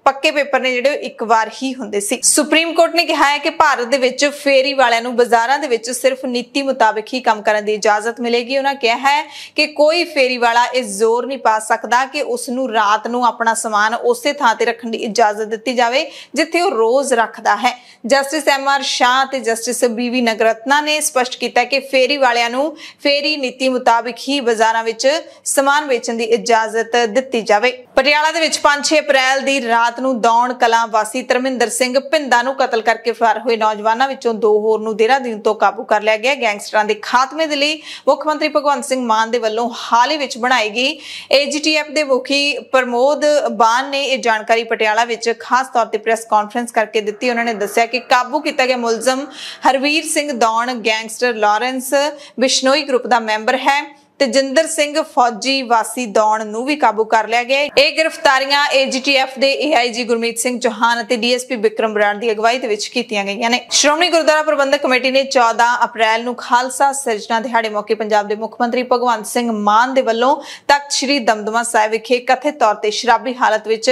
ਪੱਕੇ ਪੇਪਰ ਨੇ ਜਿਹੜੇ ਇੱਕ ਵਾਰ ਹੀ ਹੁੰਦੇ ਸੀ। ਸੁਪਰੀਮ ਕੋਰਟ ਨੇ ਕਿਹਾ ਹੈ ਕਿ ਭਾਰਤ ਦੇ ਵਿੱਚ ਫੇਰੀ ਵਾਲਿਆਂ ਨੂੰ ਬਾਜ਼ਾਰਾਂ ਦੇ ਵਿੱਚ ਸਿਰਫ ਨੀਤੀ ਮੁਤਾਬਿਕ ਹੀ ਕੰਮ ਕਰਨ ਦੀ ਇਜਾਜ਼ਤ ਮਿਲੇਗੀ। ਉਹਨਾਂ ਕਿਹਾ ਹੈ ਕਿ ਕੋਈ ਫੇਰੀ ਵਾਲਾ ਇਹ ਜ਼ੋਰ ਨਹੀਂ ਪਾ ਸਕਦਾ ਕਿ ਉਸ ਨੂੰ ਰਾਤ ਨੂੰ ਆਪਣਾ ਸਮਾਨ ਉਸੇ ਥਾਂ ਤੇ ਰੱਖਣ ਦੀ ਇਜਾਜ਼ਤ ਦਿੱਤੀ ਜਾਵੇ ਜਿੱਥੇ ਉਹ ਰੋਜ਼ ਰੱਖਦਾ ਹੈ। ਜਸਟਿਸ MR ਸ਼ਾਹ ਤੇ ਜਸਟਿਸ BV ਨਗਰਤਨਾ ਨੇ ਸਪਸ਼ਟ ਕੀਤਾ ਕਿ ਫੇਰੀ ਵਾਲਿਆਂ ਨੂੰ ਫੇਰੀ ਨੀਤੀ ਮੁਤਾਬਿਕ ਹੀ ਬਾਜ਼ਾਰਾਂ ਵਿੱਚ ਸਮਾਨ ਵੇਚਣ ਦੀ ਇਜਾਜ਼ਤ ਦਿੱਤੀ ਜਾਵੇ। ਪਟਿਆਲਾ ਦੇ ਵਿੱਚ 5-6 ਅਪ੍ਰੈਲ ਦੀ ਰਾਤ ਨੂੰ ਦੌਣ ਕਲਾਂ ਵਾਸੀ ਧਰਮਿੰਦਰ ਸਿੰਘ ਭਿੰਦਾ ਨੂੰ ਕਤਲ ਕਰਕੇ ਫਰਾਰ ਹੋਏ ਨੌਜਵਾਨਾਂ ਵਿੱਚੋਂ 2 ਹੋਰ ਨੂੰ ਦੇਹਰਾਦੂਨ ਤੋਂ ਕਾਬੂ ਕਰ ਲਿਆ ਗਿਆ। ਗੈਂਗਸਟਰਾਂ ਦੇ ਖਾਤਮੇ ਦੇ ਲਈ ਮੁੱਖ ਮੰਤਰੀ ਭਗਵੰਤ ਸਿੰਘ ਮਾਨ ਦੇ ਵੱਲੋਂ ਹਾਲ ਹੀ ਵਿੱਚ ਬਣਾਈ ਗਈ AGTF ਦੇ ਮੁਖੀ ਪ੍ਰਮੋਦ ਬਾਨ ਨੇ ਇਹ ਜਾਣਕਾਰੀ ਪਟਿਆਲਾ ਵਿੱਚ ਖਾਸ ਤੌਰ ਤੇ ਪ੍ਰੈਸ ਕਾਨਫਰੰਸ ਕਰਕੇ ਦਿੱਤੀ। ਉਹਨਾਂ ਨੇ ਦੱਸਿਆ ਕਿ ਕਾਬੂ ਕੀਤਾ ਗਿਆ ਮੁਲਜ਼ਮ Harveer Singh Daun gangster Lawrence Bishnoi group ਦਾ ਮੈਂਬਰ ਹੈ ਤੇਜਿੰਦਰ ਸਿੰਘ ਫੌਜੀ ਵਾਸੀ ਦੌਣ ਨੂੰ ਵੀ ਕਾਬੂ ਕਰ ਲਿਆ ਗਿਆ। ਇਹ ਗ੍ਰਿਫਤਾਰੀਆਂ AGTF ਦੇ AIG ਗੁਰਮੀਤ ਸਿੰਘ ਚੌਹਾਨ ਅਤੇ DSP ਵਿਕਰਮ ਬਰਾੜ ਦੀ ਅਗਵਾਈ ਦੇ ਵਿੱਚ ਕੀਤੀਆਂ ਗਈਆਂ ਨੇ। ਸ਼੍ਰੋਮਣੀ ਗੁਰਦੁਆਰਾ ਪ੍ਰਬੰਧਕ ਕਮੇਟੀ ਨੇ 14 ਅਪ੍ਰੈਲ ਨੂੰ ਖਾਲਸਾ ਸਿਰਜਣਾ ਦਿਹਾੜੇ ਮੌਕੇ ਪੰਜਾਬ ਦੇ ਮੁੱਖ ਮੰਤਰੀ ਭਗਵੰਤ ਸਿੰਘ ਮਾਨ ਦੇ ਵੱਲੋਂ ਤਖਤ ਸ੍ਰੀ ਦਮਦਮਾ ਸਾਹਿਬ ਵਿਖੇ ਕਥਿਤ ਤੌਰ ਤੇ ਸ਼ਰਾਬੀ ਹਾਲਤ ਵਿੱਚ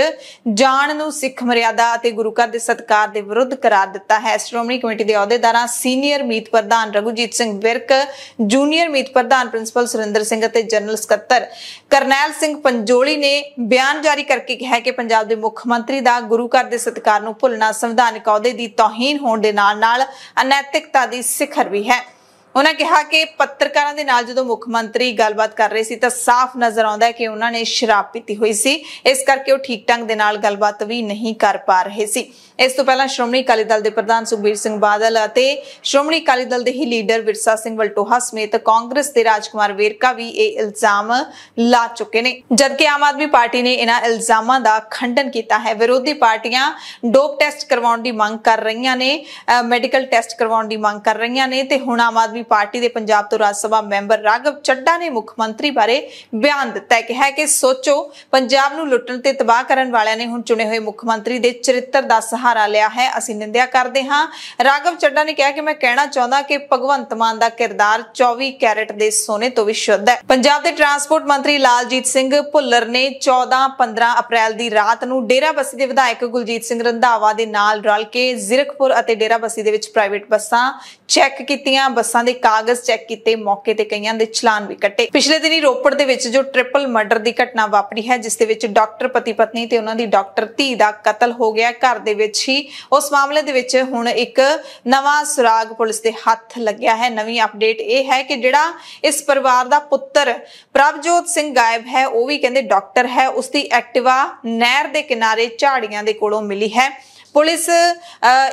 ਜਾਣ ਨੂੰ ਸਿੱਖ ਮਰਿਆਦਾ ਅਤੇ ਗੁਰੂ ਘਰ ਦੇ ਸਤਿਕਾਰ ਦੇ ਵਿਰੁੱਧ ਕਰਾਰ ਦਿੱਤਾ ਹੈ। ਸ਼੍ਰੋਮਣੀ ਕਮੇਟੀ ਦੇ ਅਹੁਦੇਦਾਰਾਂ ਸੀਨੀਅਰ ਮੀਤ ਪ੍ਰਧਾਨ ਰਘੂਜੀਤ ਸਿੰਘ ਵਿਰਕ, ਜੂਨੀਅਰ ਮੀਤ ਪ੍ਰਧਾਨ ਪ੍ਰਿੰਸੀਪਲ ਸੁਰਿੰਦਰ ਸਿੰਘ ਅਤੇ ਜਨਰਲ ਸਕੱਤਰ ਕਰਨੈਲ ਸਿੰਘ ਪੰਜੋਲੀ ਨੇ ਬਿਆਨ ਜਾਰੀ ਕਰਕੇ ਕਿਹਾ ਕਿ ਪੰਜਾਬ ਦੇ ਮੁੱਖ ਮੰਤਰੀ ਦਾ ਗੁਰੂ ਘਰ ਦੇ ਸਤਿਕਾਰ ਨੂੰ ਭੁੱਲਣਾ ਸੰਵਿਧਾਨਕ ਅਹੁਦੇ ਦੀ ਤੌਹੀਨ ਹੋਣ ਦੇ ਨਾਲ ਅਨੈਤਿਕਤਾ ਦੀ ਸਿਖਰ ਵੀ ਹੈ। ਉਹਨਾਂ ਕਿਹਾ ਕਿ ਪੱਤਰਕਾਰਾਂ ਦੇ ਨਾਲ ਜਦੋਂ ਮੁੱਖ ਮੰਤਰੀ ਗੱਲਬਾਤ ਕਰ ਰਹੇ ਸੀ ਤਾਂ ਸਾਫ਼ ਨਜ਼ਰ ਆਉਂਦਾ ਹੈ ਕਿ ਉਹਨਾਂ ਨੇ ਸ਼ਰਾਬ ਪੀਤੀ ਹੋਈ ਸੀ, ਇਸ ਕਰਕੇ ਉਹ ਠੀਕ ਢੰਗ ਦੇ ਨਾਲ ਗੱਲਬਾਤ ਵੀ ਨਹੀਂ ਕਰ ਪਾ ਰਹੇ ਸੀ। ਇਸ ਤੋਂ ਪਹਿਲਾਂ ਸ਼੍ਰੋਮਣੀ ਅਕਾਲੀ ਦਲ ਦੇ ਪ੍ਰਧਾਨ ਸੁਖਬੀਰ ਸਿੰਘ ਬਾਦਲ ਅਤੇ ਸ਼੍ਰੋਮਣੀ ਅਕਾਲੀ ਦਲ ਦੇ ਹੀ ਲੀਡਰ ਵਿਰਸਾ ਸਿੰਘ ਵਲਟੋਹਾ ਸਮੇਤ ਕਾਂਗਰਸ ਦੇ ਰਾਜਕੁਮਾਰ ਵੇਰਕਾ ਵੀ ਇਹ ਇਲਜ਼ਾਮ ਲਾ ਚੁੱਕੇ ਨੇ, ਜਦਕਿ ਆਮ ਆਦਮੀ ਪਾਰਟੀ ਨੇ ਇਹਨਾਂ ਇਲਜ਼ਾਮਾਂ ਦਾ ਖੰਡਨ ਕੀਤਾ ਹੈ। ਵਿਰੋਧੀ ਪਾਰਟੀਆਂ ਡੋਪ ਟੈਸਟ ਕਰਵਾਉਣ ਦੀ ਮੰਗ ਕਰ ਰਹੀਆਂ ਨੇ, ਮੈਡੀਕਲ ਟੈਸਟ ਕਰਵਾਉਣ ਦੀ ਮੰਗ ਕਰ ਰਹੀਆਂ ਨੇ ਤੇ ਹੁਣ ਆਮ ਆਦਮੀ ਪਾਰਟੀ ਦੇ ਪੰਜਾਬ ਤੋਂ ਰਾਜ ਸਭਾ ਮੈਂਬਰ ਰਾਘਵ ਚੱਡਾ ਨੇ ਮੁੱਖ ਮੰਤਰੀ ਬਾਰੇ ਬਿਆਨ ਦਿੱਤਾ ਹੈ ਕਿ ਸੋਚੋ, ਪੰਜਾਬ ਨੂੰ ਲੁੱਟਣ ਤੇ ਤਬਾਹ ਕਰਨ ਵਾਲਿਆਂ ਨੇ ਹੁਣ ਚੁਣੇ ਹੋਏ ਮੁੱਖ ਮੰਤਰੀ ਦੇ ਚਰਿੱਤਰ ਦਾ ਸਹਾਰਾ ਲਿਆ ਹੈ, ਅਸੀਂ ਨਿੰਦਿਆ ਕਰਦੇ ਹਾਂ। ਰਾਘਵ ਚੱਡਾ ਨੇ ਕਿਹਾ ਕਿ ਮੈਂ ਕਹਿਣਾ ਚਾਹੁੰਦਾ ਕਿ ਭਗਵੰਤ ਮਾਨ ਦਾ ਕਿਰਦਾਰ 24 ਕੈਰਟ ਦੇ ਸੋਨੇ ਤੋਂ ਵੀ ਸ਼ੁੱਧ ਹੈ। ਪੰਜਾਬ ਦੇ ਟਰਾਂਸਪੋਰਟ ਮੰਤਰੀ ਲਾਲਜੀਤ ਸਿੰਘ ਭੁੱਲਰ ਨੇ 14-15 ਅਪ੍ਰੈਲ ਦੀ ਰਾਤ ਨੂੰ ਡੇਰਾਬੱਸੀ ਦੇ ਵਿਧਾਇਕ ਗੁਲਜੀਤ ਸਿੰਘ ਰੰਧਾਵਾ ਦੇ ਨਾਲ ਰਲ ਕੇ ਜ਼ੀਰਕਪੁਰ ਅਤੇ ਡੇਰਾਬੱਸੀ ਦੇ ਵਿੱਚ ਪ੍ਰਾਈਵੇਟ ਬੱਸਾਂ ਚੈੱਕ ਕੀਤੀਆਂ, ਬੱਸਾਂ ਦੇ ਕਾਗਜ਼ ਚੈੱਕ ਕੀਤੇ, ਮੌਕੇ ਤੇ ਕਈਆਂ ਦੇ ਚਲਾਨ ਵੀ ਕੱਟੇ। ਪਿਛਲੇ ਦਿਨੀ ਰੋਪੜ ਦੇ ਵਿੱਚ ਜੋ ਟ੍ਰਿਪਲ ਮਰਡਰ ਦੀ ਘਟਨਾ ਵਾਪਰੀ ਹੈ, ਜਿਸ ਦੇ ਵਿੱਚ ਡਾਕਟਰ ਪਤੀ ਪਤਨੀ ਤੇ ਉਹਨਾਂ ਦੀ ਡਾਕਟਰ ਧੀ ਦਾ ਕਤਲ ਹੋ ਗਿਆ ਘਰ ਦੇ ਵਿੱਚ ਹੀ, ਉਸ ਮਾਮਲੇ ਦੇ ਵਿੱਚ ਹੁਣ ਇੱਕ ਨਵਾਂ ਸੁਰਾਗ ਪੁਲਿਸ ਦੇ ਹੱਥ ਲੱਗਿਆ ਹੈ। ਨਵੀਂ ਅਪਡੇਟ ਇਹ ਹੈ ਕਿ ਜਿਹੜਾ ਇਸ ਪਰਿਵਾਰ ਦਾ ਪੁੱਤਰ ਪ੍ਰਭਜੋਤ ਸਿੰਘ ਗਾਇਬ ਹੈ, ਉਹ ਵੀ ਕਹਿੰਦੇ ਡਾਕਟਰ ਹੈ, ਉਸ ਦੀ ਐਕਟਿਵਾ ਨਹਿਰ ਦੇ ਕਿਨਾਰੇ ਝਾੜੀਆਂ ਦੇ ਕੋਲੋਂ ਮਿਲੀ ਹੈ। ਪੁਲਿਸ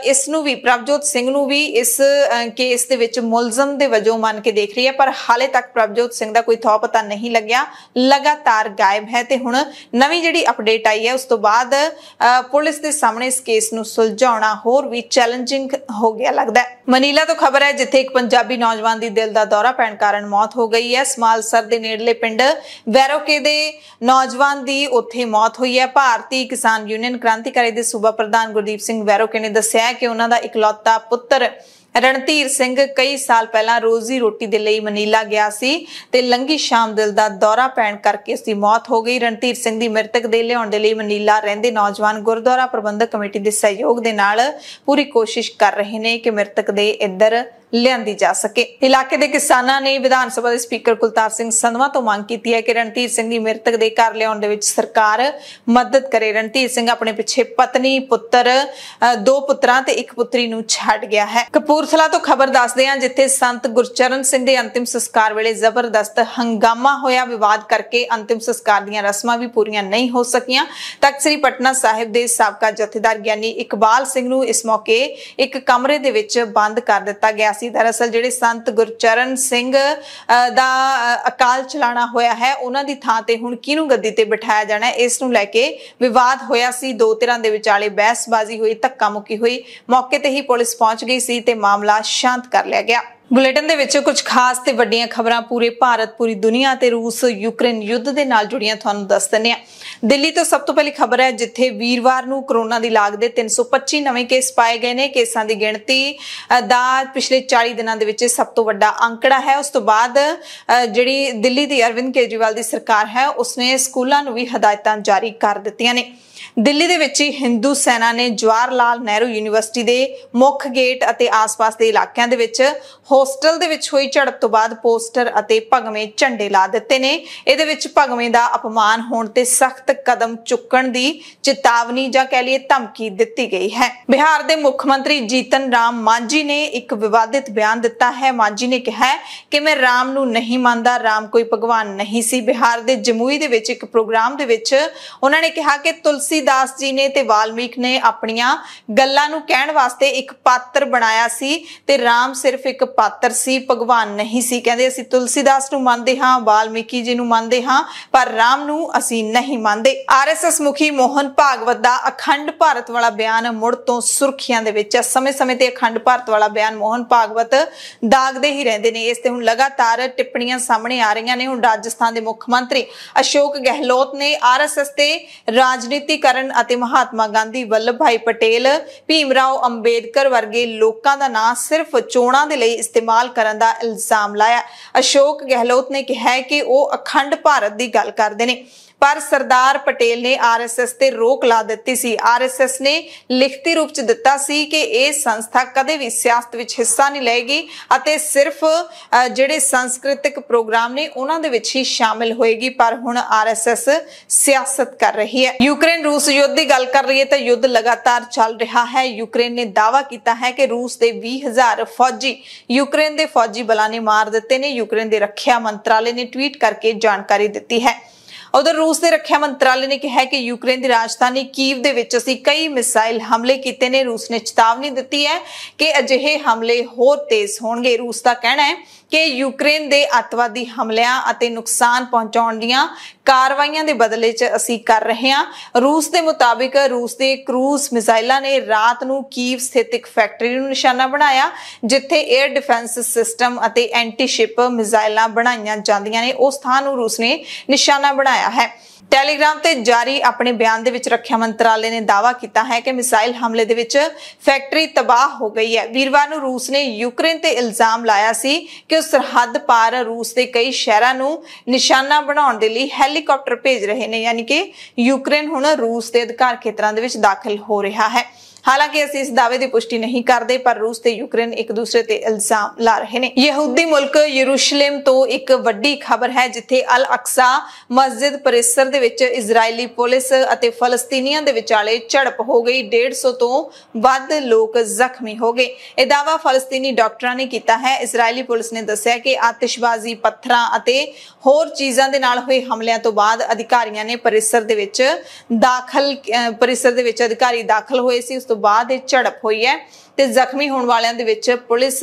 ਇਸ ਨੂੰ ਵੀ ਪ੍ਰਭਜੋਤ ਸਿੰਘ ਨੂੰ ਵੀ ਇਸ ਕੇਸ ਦੇ ਵਿੱਚ ਮੁਲਜ਼ਮ ਦੇ ਵਜੋਂ ਮੰਨ ਕੇ ਦੇਖ ਰਹੀ ਹੈ, ਪਰ ਹਾਲੇ ਤੱਕ ਪ੍ਰਭਜੋਤ ਸਿੰਘ ਦਾ ਕੋਈ ਥੌ ਪਤਾ ਨਹੀਂ ਲੱਗਿਆ, ਲਗਾਤਾਰ ਗਾਇਬ ਹੈ। ਤੇ ਹੁਣ ਨਵੀਂ ਜਿਹੜੀ ਅਪਡੇਟ ਆਈ ਹੈ ਉਸ ਤੋਂ ਬਾਅਦ ਪੁਲਿਸ ਦੇ ਸਾਹਮਣੇ ਇਸ ਕੇਸ ਨੂੰ ਸੁਲਝਾਉਣਾ ਹੋਰ ਵੀ ਚੈਲੰਜਿੰਗ ਹੋ ਗਿਆ ਲੱਗਦਾ ਹੈ। ਮਨੀਲਾ ਤੋਂ ਖਬਰ ਹੈ, ਜਿੱਥੇ ਇੱਕ ਪੰਜਾਬੀ ਨੌਜਵਾਨ ਦੀ ਦਿਲ ਦਾ ਦੌਰਾ ਪੈਣ ਕਾਰਨ ਮੌਤ ਹੋ ਗਈ ਹੈ। ਸਮਾਲਸਰ ਦੇ ਨੇੜਲੇ ਪਿੰਡ ਵੈਰੋਕੇ ਦੇ ਨੌਜਵਾਨ ਦੀ ਉੱਥੇ ਮੌਤ ਹੋਈ ਹੈ। ਭਾਰਤੀ ਕਿਸਾਨ ਯੂਨੀਅਨ ਕ੍ਰਾਂਤੀਕਾਰੀ ਦੇ ਸੂਬਾ ਪ੍ਰਧਾਨ ਗੁਰਦੀਪ ਸਿੰਘ ਵੈਰੋਕੇ ਨੇ ਦੱਸਿਆ ਕਿ ਉਹਨਾਂ ਦਾ ਇਕਲੌਤਾ ਪੁੱਤਰ ਰਣਧੀਰ ਸਿੰਘ ਕਈ ਸਾਲ ਪਹਿਲਾਂ ਰੋਜ਼ੀ ਰੋਟੀ ਦੇ ਲਈ ਮਨੀਲਾ ਗਿਆ ਸੀ ਤੇ ਲੰਗੀ ਸ਼ਾਮ ਦਿਲ ਦਾ ਦੌਰਾ ਪੈਣ ਕਰਕੇ ਉਸ ਦੀ ਮੌਤ ਹੋ ਗਈ। ਰਣਧੀਰ ਸਿੰਘ ਦੀ ਮ੍ਰਿਤਕ ਦੇਹ ਲਿਆਉਣ ਦੇ ਲਈ ਮਨੀਲਾ ਰਹਿੰਦੇ ਨੌਜਵਾਨ ਗੁਰਦੁਆਰਾ ਪ੍ਰਬੰਧਕ ਕਮੇਟੀ ਦੇ ਸਹਿਯੋਗ ਦੇ ਨਾਲ ਪੂਰੀ ਕੋਸ਼ਿਸ਼ ਕਰ ਰਹੇ ਨੇ ਕਿ ਮ੍ਰਿਤਕ ਦੇਹ ਇੱਧਰ ਲਿਆਂਦੀ ਜਾ ਸਕੇ। ਇਲਾਕੇ ਦੇ ਕਿਸਾਨਾਂ ਨੇ ਵਿਧਾਨ ਸਭਾ ਦੇ ਸਪੀਕਰ ਕੁਲਤਾਰ ਸਿੰਘ ਸੰਧਵਾ ਤੋਂ ਮੰਗ ਕੀਤੀ ਹੈ ਕਿ ਰਣਧੀਰ ਸਿੰਘ ਦੀ ਮ੍ਰਿਤਕ ਦੇ ਘਰ ਲਿਆਉਣ ਦੇ ਵਿੱਚ ਸਰਕਾਰ ਮਦਦ ਕਰੇ। ਰਣਧੀਰ ਸਿੰਘ ਆਪਣੇ ਪਿੱਛੇ ਪਤਨੀ, ਪੁੱਤਰ, 2 ਪੁੱਤਰਾਂ ਤੇ 1 ਪੁੱਤਰੀ ਨੂੰ ਛੱਡ ਗਿਆ ਹੈ। ਕਪੂਰਥਲਾ ਤੋਂ ਖਬਰ ਦੱਸਦੇ ਹਾਂ, ਜਿੱਥੇ ਸੰਤ ਗੁਰਚਰਨ ਸਿੰਘ ਦੇ ਅੰਤਿਮ ਸੰਸਕਾਰ ਵੇਲੇ ਜ਼ਬਰਦਸਤ ਹੰਗਾਮਾ ਹੋਇਆ। ਵਿਵਾਦ ਕਰਕੇ ਅੰਤਿਮ ਸੰਸਕਾਰ ਦੀਆਂ ਰਸਮਾਂ ਵੀ ਪੂਰੀਆਂ ਨਹੀਂ ਹੋ ਸਕੀਆਂ। ਤਖਤ ਸ੍ਰੀ ਪਟਨਾ ਸਾਹਿਬ ਦੇ ਸਾਬਕਾ ਜਥੇਦਾਰ ਗਿਆਨੀ ਇਕਬਾਲ ਸਿੰਘ ਨੂੰ ਇਸ ਮੌਕੇ ਇੱਕ ਕਮਰੇ ਦੇ ਵਿੱਚ ਬੰਦ ਕਰ ਦਿੱਤਾ ਗਿਆ ਸੀ। ਦਰਅਸਲ ਜਿਹੜੇ ਸੰਤ ਗੁਰਚਰਨ ਸਿੰਘ ਦਾ ਅਕਾਲ ਚਲਾਣਾ ਹੋਇਆ ਹੈ, ਉਹਨਾਂ ਦੀ ਥਾਂ ਤੇ ਹੁਣ ਕਿਹਨੂੰ ਗੱਦੀ ਤੇ ਬਿਠਾਇਆ ਜਾਣਾ, ਇਸ ਨੂੰ ਲੈ ਕੇ ਵਿਵਾਦ ਹੋਇਆ ਸੀ। 2 ਧਿਰਾਂ ਦੇ ਵਿਚਾਲੇ ਬਹਿਸਬਾਜ਼ੀ ਹੋਈ, ਧੱਕਾ ਮੁੱਕੀ ਹੋਈ। ਮੌਕੇ ਤੇ ਹੀ ਪੁਲਿਸ ਪਹੁੰਚ ਗਈ ਸੀ ਤੇ ਮਾਮਲਾ ਸ਼ਾਂਤ ਕਰ ਲਿਆ ਗਿਆ। ਬੁਲੇਟਿਨ ਦੇ ਵਿੱਚ ਕੁਝ ਖਾਸ ਤੇ ਵੱਡੀਆਂ ਖਬਰਾਂ ਪੂਰੇ ਭਾਰਤ, ਪੂਰੀ ਦੁਨੀਆ ਤੇ ਰੂਸ ਯੂਕਰੇਨ ਯੁੱਧ ਦੇ ਨਾਲ ਜੁੜੀਆਂ ਤੁਹਾਨੂੰ ਦੱਸ ਦਿੰਦੇ ਹਾਂ। ਦਿੱਲੀ ਤੋਂ ਸਭ ਤੋਂ ਪਹਿਲੀ ਖਬਰ ਹੈ, ਜਿੱਥੇ ਵੀਰਵਾਰ ਨੂੰ ਕਰੋਨਾ ਦੀ ਲਾਗ ਦੇ 325 ਨਵੇਂ ਕੇਸ ਪਾਏ ਗਏ ਨੇ। ਕੇਸਾਂ ਦੀ ਗਿਣਤੀ ਦਾ ਪਿਛਲੇ 40 ਦਿਨਾਂ ਦੇ ਵਿੱਚ ਸਭ ਤੋਂ ਵੱਡਾ ਅੰਕੜਾ ਹੈ। ਉਸ ਤੋਂ ਬਾਅਦ ਜਿਹੜੀ ਦਿੱਲੀ ਦੀ ਅਰਵਿੰਦ ਕੇਜਰੀਵਾਲ ਦੀ ਸਰਕਾਰ ਹੈ, ਉਸਨੇ ਸਕੂਲਾਂ ਨੂੰ ਵੀ ਹਦਾਇਤਾਂ ਜਾਰੀ ਕਰ ਦਿੱਤੀਆਂ ਨੇ। ਦਿੱਲੀ ਦੇ ਵਿੱਚ ਹਿੰਦੂ ਸੈਨਾ ਨੇ ਜਵਾਹਰ ਲਾਲ ਨਹਿਰੂ ਯੂਨੀਵਰਸਿਟੀ ਦੇ ਮੁੱਖ ਗੇਟ ਅਤੇ ਆਸ-ਪਾਸ ਦੇ ਇਲਾਕਿਆਂ ਦੇ ਵਿੱਚ ਹੋਸਟਲ ਦੇ ਵਿੱਚ ਹੋਈ ਝੜਪ ਤੋਂ ਬਾਅਦ ਪੋਸਟਰ ਅਤੇ ਭਗਵੇਂ ਝੰਡੇ ਲਾ ਦਿੱਤੇ ਨੇ। ਇਹਦੇ ਵਿੱਚ ਭਗਵੇਂ ਦਾ ਅਪਮਾਨ ਹੋਣ ਤੇ ਸਖਤ ਕਦਮ ਚੁੱਕਣ ਦੀ ਚੇਤਾਵਨੀ ਜਾਂ ਕਹਿ ਲਈਏ ਧਮਕੀ ਦਿੱਤੀ ਗਈ ਹੈ। ਬਿਹਾਰ ਦੇ ਮੁੱਖ ਮੰਤਰੀ ਜੀਤਨ ਰਾਮ ਮਾਂਝੀ ਨੇ ਇੱਕ ਵਿਵਾਦਿਤ ਬਿਆਨ ਦਿੱਤਾ ਹੈ। ਮਾਂਝੀ ਨੇ ਕਿਹਾ ਕਿ ਮੈਂ ਰਾਮ ਨੂੰ ਨਹੀਂ ਮੰਨਦਾ, ਰਾਮ ਕੋਈ ਭਗਵਾਨ ਨਹੀਂ ਸੀ। ਬਿਹਾਰ ਦੇ ਜਮੂਈ ਦੇ ਵਿੱਚ ਇੱਕ ਪ੍ਰੋਗਰਾਮ ਦੇ ਵਿੱਚ ਉਹਨਾਂ ਨੇ ਕਿਹਾ ਕਿ ਤੁਲਸੀ तुलसीदास जी ने ते वाल्मीकि ने अपनियां गल्लां नूं कहण वास्ते एक पात्र बनाया सी ते राम सिर्फ एक पात्र सी, भगवान नहीं सी। कहंदे असीं तुलसीदास नूं मंनदे हां, वाल्मीकि जी नूं मंनदे हां, पर राम नूं असीं नहीं मंनदे। आरएसएस मुखी मोहन भागवत दा अखंड भारत वाला बयान मुड़ तो सुर्खियां दे विच समय-समय ते अखंड भारत वाला बयान मोहन भागवत दागदे ही रहंदे ने। इस ते हुण लगातार टिप्पणियां सामने आ रहीआं ने। हुण राजस्थान दे मुख मंत्री अशोक गहलोत ने आरएसएस ते राजनीतिकरण अते महात्मा गांधी, वल्लभ भाई पटेल, भीमराव अंबेडकर वर्गे लोकां दा नाम सिर्फ चोणां दे लई इस्तेमाल करन दा इल्जाम लाया। अशोक गहलोत ने कहा कि वो अखंड भारत दी गल करदे ने, पर सरदार पटेल ने आरएसएस ते रोक ला दित्ती सी। आरएसएस ने लिखती रूप च दित्ता सी कि यह संस्था कदे भी सियासत विच हिस्सा नहीं लेगी अते सिर्फ जिहड़े सांस्कृतिक प्रोग्राम ने उन्हां दे विच ही शामिल होएगी। पर हुण आरएसएस सियासत कर रही है। यूक्रेन रूस युद्ध की गल कर रही है तो युद्ध लगातार चल रहा है। यूक्रेन ने दावा किया है कि रूस के 20,000 फौजी यूक्रेन के फौजी बलों ने मार दिते ने। यूक्रेन के रक्षा मंत्रालय ने ट्वीट करके जानकारी दी है। उधर रूस के रक्षा मंत्रालय ने कहा कि यूक्रेन की राजधानी कीव दे विच असीं कई मिसाइल हमले कीते ने। रूस ने चेतावनी दी है कि अजिहे हमले होर तेज होणगे। रूस का कहना है कि यूक्रेन के अतवादी हमलियां अते नुकसान पहुंचाउण दीआं कार्रवाइयां दे बदले च असीं कर रहे हां। रूस के मुताबिक रूस के क्रूज मिसाइलों ने रात नूं कीव स्थित एक फैक्ट्री नूं निशाना बनाया जिथे एयर डिफेंस सिस्टम अते एंटी शिप मिसाइलां बनाईयां जांदियां ने। उस स्थान नूं रूस ने निशाना बनाया है। टेलीग्राम ते जारी अपने बयान दे विच रक्षा मंत्रालय ने दावा किया है कि मिसाइल हमले दे विच फैक्ट्री तबाह हो गई है। वीरवार नूं रूस ने यूक्रेन ते इल्जाम लाया सी कि उस सरहद पार रूस के कई शहरां नूं निशाना बनाउण दे लई हैलीकॉप्टर भेज रहे ने, यानी कि यूक्रेन हुण रूस के अधिकार खेत्रां दे विच दाखिल हो रहा है। हालांकि असीं इस दावे की पुष्टि नहीं करते, पर रूस ते यूक्रेन एक दूसरे ते इल्जाम ला रहे हैं। यहूदी मुल्क यरूशलेम तो एक वड्डी खबर है जिथे अल अक्सा मस्जिद परिसर दे विच इजरायली पुलिस अते फलस्तीनियां दे विचाले झड़प हो गई। 150 तो वध लोग जख्मी हो गए। यह दावा फलस्तीनी डॉक्टरां ने किया है। इजरायली पुलिस ने दस्सिया कि आतिशबाजी, पत्थरां अते होर चीज़ां दे नाल होए हमलिਆਂ तो बाद अधिकारियों ने परिसर दे विच अधिकारी दाखिल होए सी। उस तो बाद झड़प हुई है ते जख्मी होने वालियां दे विच पुलिस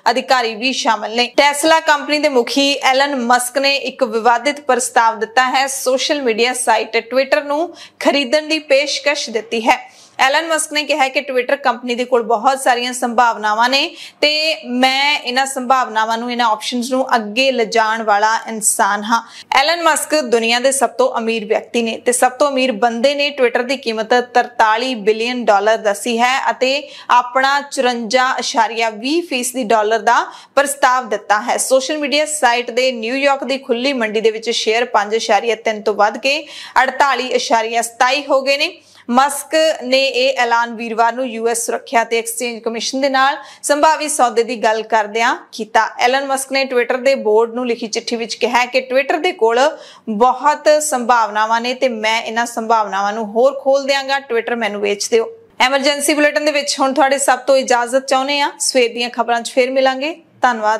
अधिकारी भी शामिल ने। टेस्ला कंपनी के मुखी एलन मस्क ने एक विवादित प्रस्ताव दिता है। सोशल मीडिया साइट ट्विटर नूं खरीदण दी पेशकश दी है। एलन मस्क ने कहा कि ट्विटर कंपनी दे कोल बहुत सारियां संभावनावां ने ते मैं इन्हां संभावनावां नूं, इन्हां ऑप्शनस नूं अगे लिजाण वाला इंसान हां। एलन मस्क दुनिया के सब तो अमीर व्यक्ति ने ते सब तो अमीर बंदे ने। ट्विटर की कीमत $43 बिलियन दसी है अते अपना 54.20% डॉलर का प्रस्ताव दिता है। सोशल मीडिया साइट दे न्यूयॉर्क की खुली मंडी दे विच शेयर 5.3 तो वध के 48.27 हो गए ने। मस्क ने यह ऐलान वीरवार नूं यूएस सुरक्षा ते एक्सचेंज कमिशन दे नाल संभावी सौदे की गल करदिआं कीता। एलन मस्क ने ट्विटर के बोर्ड नूं लिखी चिट्ठी विच कहा कि ट्विटर दे कोल बहुत संभावनावां ने ते मैं इन्हां संभावनावां नूं होर खोल दिआंगा। ट्विटर मैनूं वेच दिओ। एमरजेंसी बुलेटिन दे विच हुण तुहाडे सब तो इजाजत चाहुंदे आ। सवेर दीआं खबरां 'च फिर मिलांगे। धन्नवाद।